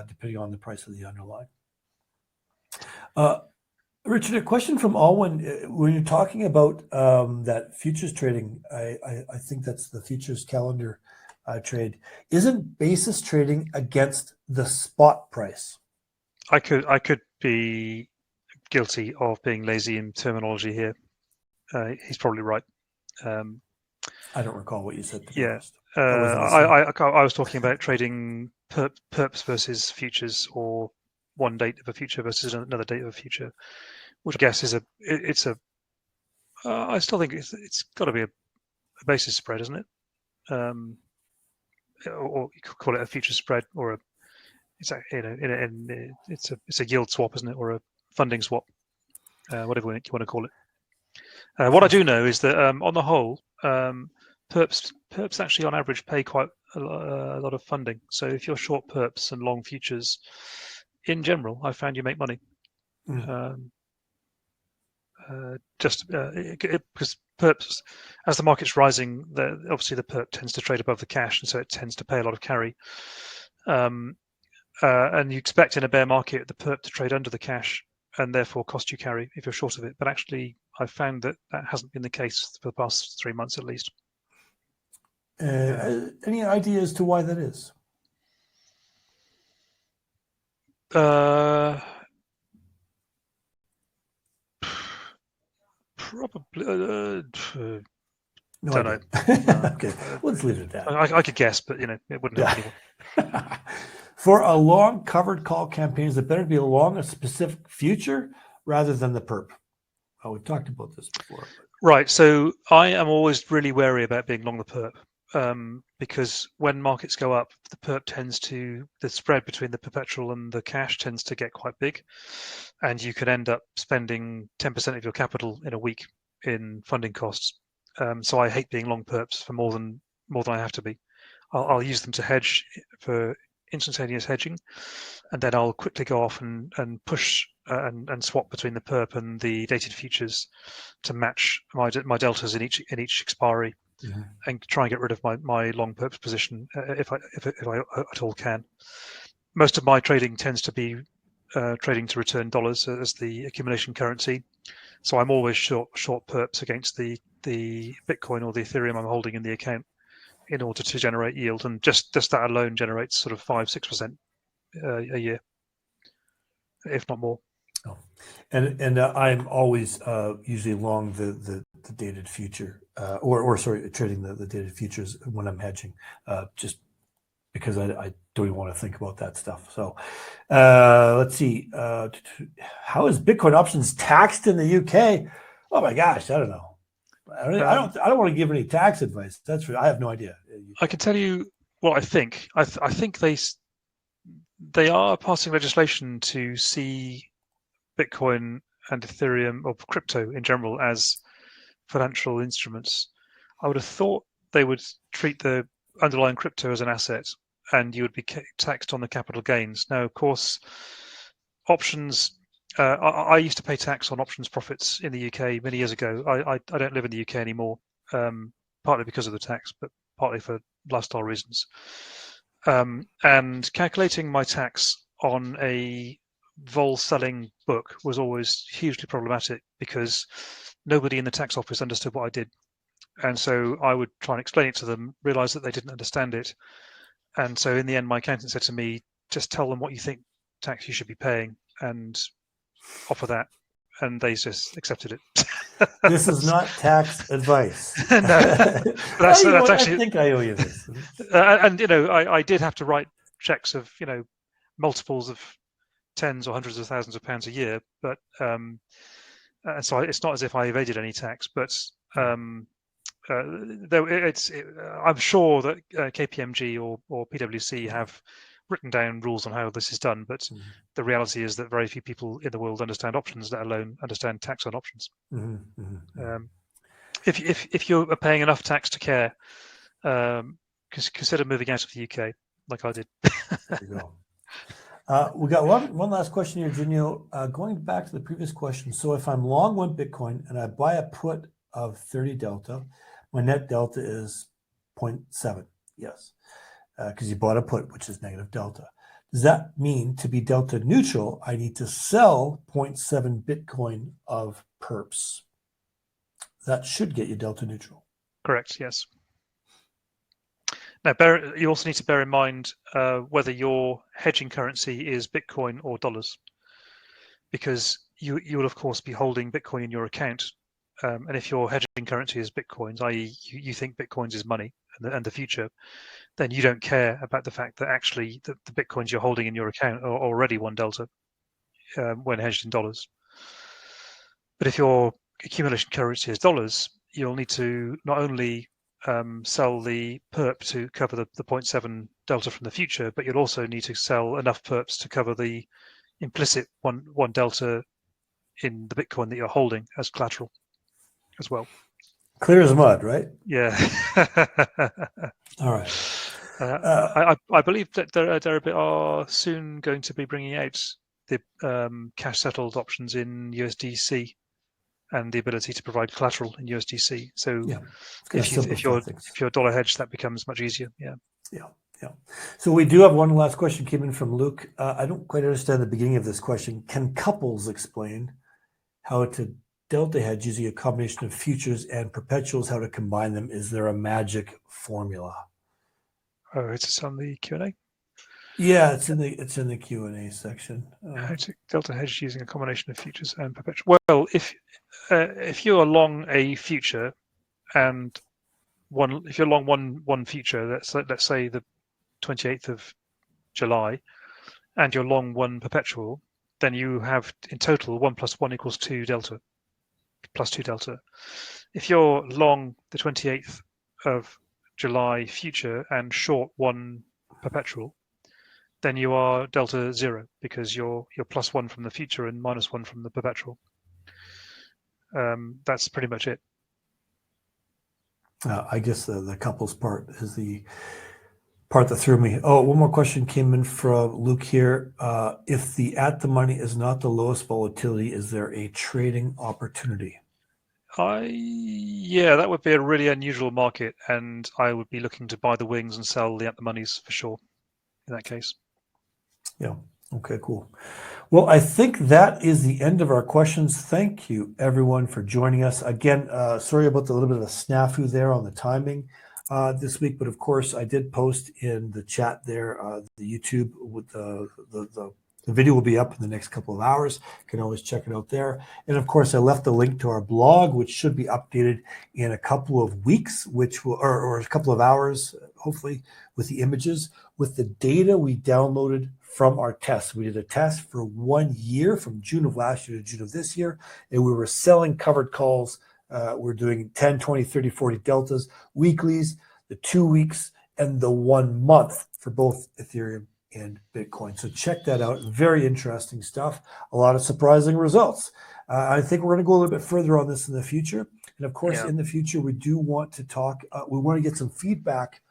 depending on the price of the underlying. Richard, a question from Alwyn. When you're talking about that futures trading, I think that's the futures calendar trade. Isn't basis trading against the spot price?
I could be guilty of being lazy in terminology here. He's probably right.
I don't recall what you said.
I was talking about trading perps versus futures, or one date of a future versus another date of a future, which I guess is I still think it's got to be a basis spread, isn't it? Or you could call it a future spread, or it's a yield swap, isn't it, or a funding swap, whatever you want to call it. What I do know is that on the whole, perps actually on average pay quite a lot of funding. So if you're short perps and long futures, in general, I found you make money. Because perps, as the market's rising, obviously the perp tends to trade above the cash, and so it tends to pay a lot of carry. And you expect in a bear market the perp to trade under the cash and therefore cost you carry if you're short of it. But actually, I've found that hasn't been the case for the past 3 months at least.
Any idea as to why that is?
Probably.
No,
don't know.
Okay, let's leave it at that.
I could guess, but it wouldn't help anyone.
For a long covered call campaign, is it better to be long a specific future rather than the perp? Oh, we've talked about this before.
Right. So I am always really wary about being long the perp. because when markets go up, the perp the spread between the perpetual and the cash tends to get quite big, and you could end up spending 10% of your capital in a week in funding costs. So I hate being long perps for more than I have to be. I'll use them to hedge for instantaneous hedging, and then I'll quickly go off and push and swap between the perp and the dated futures to match my deltas in each expiry, and try and get rid of my long perps position if I at all can. Most of my trading tends to be trading to return dollars as the accumulation currency, so I'm always short perps against the Bitcoin or the Ethereum I'm holding in the account in order to generate yield, and just that alone generates sort of 5-6% a year, if not more.
Oh. And I'm always usually long the dated future, or sorry, trading the dated futures when I'm hedging, just because I don't even want to think about that stuff. So let's see, how is Bitcoin options taxed in the UK? Oh my gosh, I don't know. I don't want to give any tax advice. I have no idea.
I can tell you what I think. I think they are passing legislation to see Bitcoin and Ethereum, or crypto in general, as financial instruments. I would have thought they would treat the underlying crypto as an asset, and you would be taxed on the capital gains. Now, of course, options. I used to pay tax on options profits in the UK many years ago. I don't live in the UK anymore, partly because of the tax, but partly for lifestyle reasons. And calculating my tax on a vol selling book was always hugely problematic because nobody in the tax office understood what I did. And so I would try and explain it to them, realize that they didn't understand it. And so in the end, my accountant said to me, just tell them what you think tax you should be paying and offer that. And they just accepted it.
This is not tax advice.
No, that's actually.
I think I owe you this.
And I did have to write checks of multiples of tens or hundreds of thousands of pounds a year, but so it's not as if I evaded any tax. But I'm sure that KPMG or PwC have written down rules on how this is done, but the reality is that very few people in the world understand options, let alone understand tax on options. If you're paying enough tax to care, consider moving out of the UK, like I did.
There you go. We got one last question here, Junio. Going back to the previous question, so if I'm long one Bitcoin and I buy a put of 30 delta, my net delta is 0.7. Yes. Because you bought a put, which is negative delta. Does that mean to be delta neutral, I need to sell 0.7 Bitcoin of perps? That should get you delta neutral.
Correct, yes. Now, you also need to bear in mind whether your hedging currency is Bitcoin or dollars, because you will, of course, be holding Bitcoin in your account. And if your hedging currency is Bitcoins, i.e. you think Bitcoins is money and the future, then you don't care about the fact that actually the Bitcoins you're holding in your account are already 1 delta when hedged in dollars. But if your accumulation currency is dollars, you'll need to not only sell the perp to cover the 0.7 delta from the future, but you'll also need to sell enough perps to cover the implicit one delta in the Bitcoin that you're holding as collateral as well.
Clear as mud, right?
Yeah.
All right.
I believe that Deribit are soon going to be bringing out the cash settled options in USDC and the ability to provide collateral in USDC. So
yeah,
if you're dollar hedged, that becomes much easier. Yeah.
So we do have one last question came in from Luke. I don't quite understand the beginning of this question. Can couples explain how to delta hedge using a combination of futures and perpetuals, how to combine them? Is there a magic formula?
Oh, it's on the Q&A?
Yeah, it's in the Q&A section.
How to delta hedge using a combination of futures and perpetual. Well, if you're long a future and if you're long one future, let's say the 28th of July, and you're long one perpetual, then you have in total 1 + 1 = 2 delta, plus 2 delta. If you're long the 28th of July future and short one perpetual, then you are delta 0 because you're +1 from the future and -1 from the perpetual. That's pretty much it.
I guess the couples part is the part that threw me. Oh, one more question came in from Luke here. If the at the money is not the lowest volatility, is there a trading opportunity?
Yeah, that would be a really unusual market, and I would be looking to buy the wings and sell the at the monies for sure in that case.
Yeah. Okay, cool. Well, I think that is the end of our questions. Thank you, everyone, for joining us. Again, sorry about the little bit of a snafu there on the timing this week, but of course, I did post in the chat there, the YouTube with the video will be up in the next couple of hours. You can always check it out there. And of course, I left the link to our blog, which should be updated in a couple of weeks, which will, or a couple of hours, hopefully, with the images, with the data we downloaded from our test. We did a test for 1 year from June of last year to June of this year, and we were selling covered calls. We're doing 10, 20, 30, 40 deltas, weeklies, the 2 weeks, and the 1 month for both Ethereum and Bitcoin. So check that out. Very interesting stuff. A lot of surprising results. I think we're going to go a little bit further on this in the future. And of course, in the future, we do want to talk, we want to get some feedback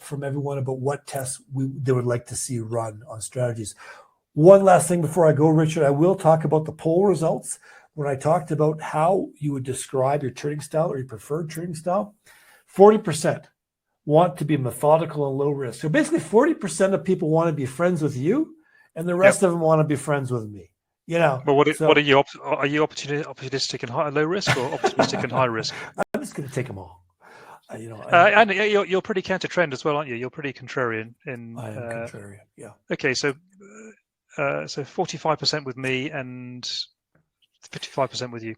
from everyone about what tests they would like to see run on strategies. One last thing before I go, Richard, I will talk about the poll results. When I talked about how you would describe your trading style or your preferred trading style, 40% want to be methodical and low risk. So basically 40% of people want to be friends with you, and the rest of them want to be friends with me. You know.
Well, what are you? Are you opportunistic and low risk, or optimistic and high risk?
I'm just going to take them all.
And you're pretty counter trend as well, aren't you? You're pretty contrarian.
I am contrarian. Yeah.
Okay, so 45% with me and 55% with you.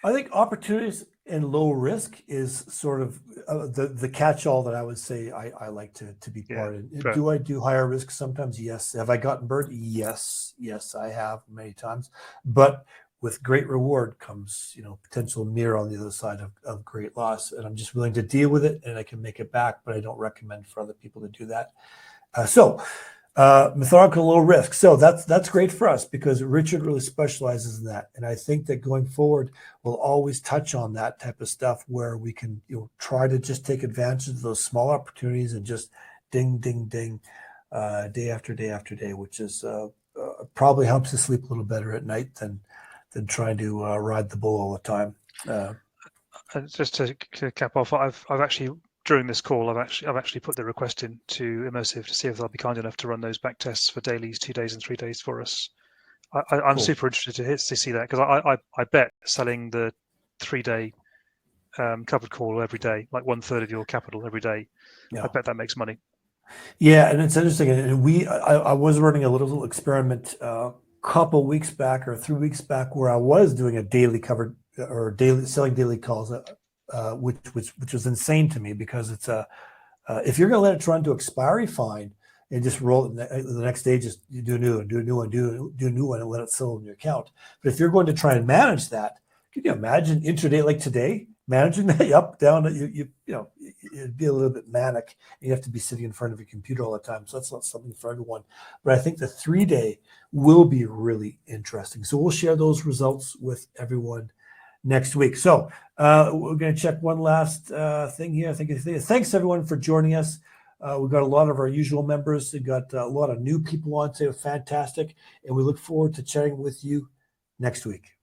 I think opportunities and low risk is sort of the catch-all that I would say I like to be part in. Fair. Do I do higher risk sometimes? Yes. Have I gotten burned? Yes, I have many times. But with great reward comes, potential mirror on the other side of great loss, and I'm just willing to deal with it, and I can make it back. But I don't recommend for other people to do that. Methodical low risk. So that's great for us because Richard really specializes in that. And I think that going forward, we'll always touch on that type of stuff where we can try to just take advantage of those small opportunities and just ding, ding, ding, day after day after day, which is probably helps us sleep a little better at night than trying to ride the bull all the time.
Just to cap off, I've actually during this call, I've actually put the request in to Immersive to see if they'll be kind enough to run those back tests for dailies, 2 days and 3 days for us. I'm cool. Super interested to see that because I bet selling the 3-day covered call every day, like 1/3 of your capital every day, I bet that makes money.
Yeah, and it's interesting. And I was running a little experiment a couple weeks back or 3 weeks back where I was doing a daily covered or selling daily calls. Which was insane to me because it's if you're going to let it run to expiry, fine, and just roll it the next day, just do a new one, and let it settle in your account. But if you're going to try and manage that, can you imagine intraday like today managing that up, down? It'd be a little bit manic. You have to be sitting in front of your computer all the time, so that's not something for everyone. But I think the 3-day will be really interesting. So we'll share those results with everyone next week. So we're going to check one last thing here. I think thanks everyone for joining us. We've got a lot of our usual members. We've got a lot of new people on today. Fantastic. And we look forward to chatting with you next week.